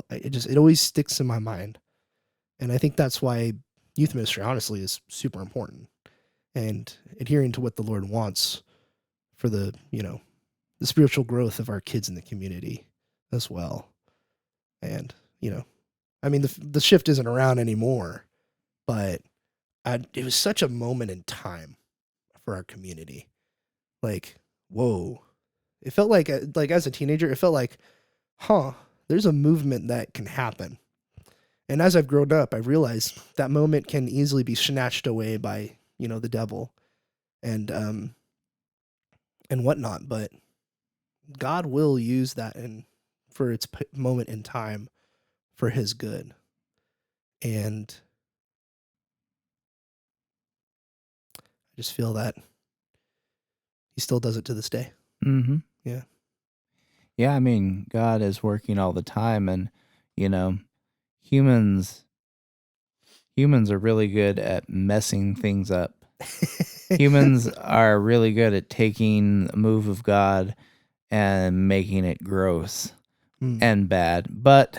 it always sticks in my mind. And I think that's why youth ministry, honestly, is super important, and adhering to what the Lord wants for the spiritual growth of our kids in the community as well. And, I mean, the shift isn't around anymore, but it was such a moment in time for our community. Like, whoa, it felt like as a teenager, it felt like, there's a movement that can happen. And as I've grown up, I've realized that moment can easily be snatched away by, the devil and whatnot. But God will use that for its moment in time for his good. And I just feel that he still does it to this day. Mm-hmm. Yeah. Yeah, I mean, God is working all the time, and humans are really good at messing things up. Humans are really good at taking a move of God and making it gross and bad, but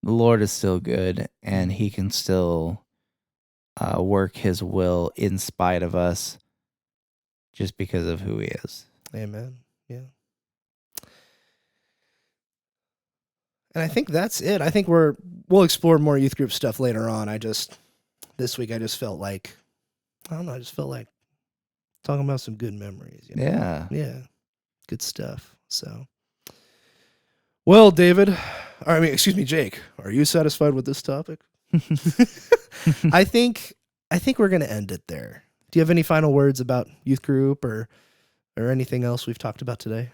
the Lord is still good, and he can still work his will in spite of us just because of who he is. Amen. Yeah. And I think that's it. I think we'll explore more youth group stuff later on. This week I just felt like, I don't know, I just felt like talking about some good memories. Yeah. Yeah. Good stuff. So, well, David, Jake, are you satisfied with this topic? I think we're going to end it there. Do you have any final words about youth group or anything else we've talked about today?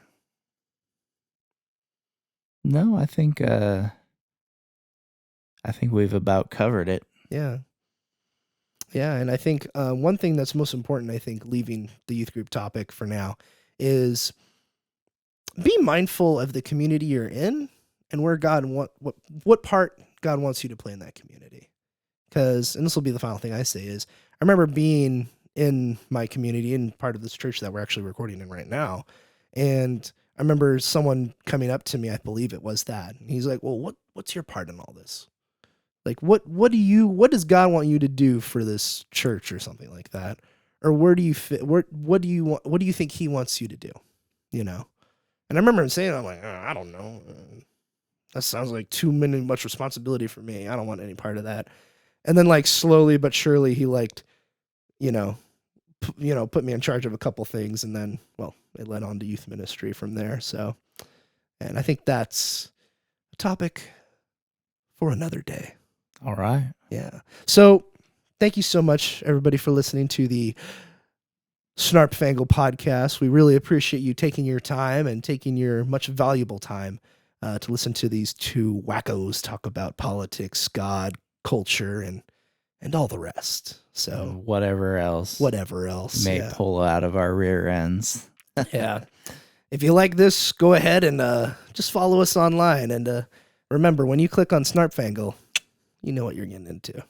No, I think I think we've about covered it. Yeah. Yeah, and I think one thing that's most important, I think, leaving the youth group topic for now, is be mindful of the community you're in and where what part God wants you to play in that community. Because, and this will be the final thing I say, is I remember being in my community, in part of this church that we're actually recording in right now, and I remember someone coming up to me, I believe it was that, and he's like, well, what's your part in all this? Like, what does God want you to do for this church or something like that? Or where do you fit? What do you think he wants you to do? You know? And I remember him saying, I'm like, I don't know. That sounds like much responsibility for me. I don't want any part of that. And then like slowly but surely he put me in charge of a couple things, and then, well, it led on to youth ministry from there. So, and I think that's a topic for another day. All right. Yeah. So thank you so much, everybody, for listening to the Snarp Fangle Podcast. We really appreciate you taking your time and taking your much valuable time to listen to these two wackos talk about politics, God, culture, and all the rest. So whatever else may pull out of our rear ends. Yeah. If you like this, go ahead and just follow us online. And remember, when you click on Snarp Fangle, you know what you're getting into.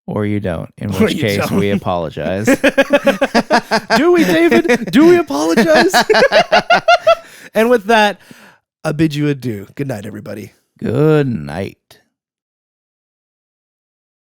Or you don't, in which case we apologize. Do we, David? Do we apologize? And with that, I bid you adieu. Good night, everybody. Good night.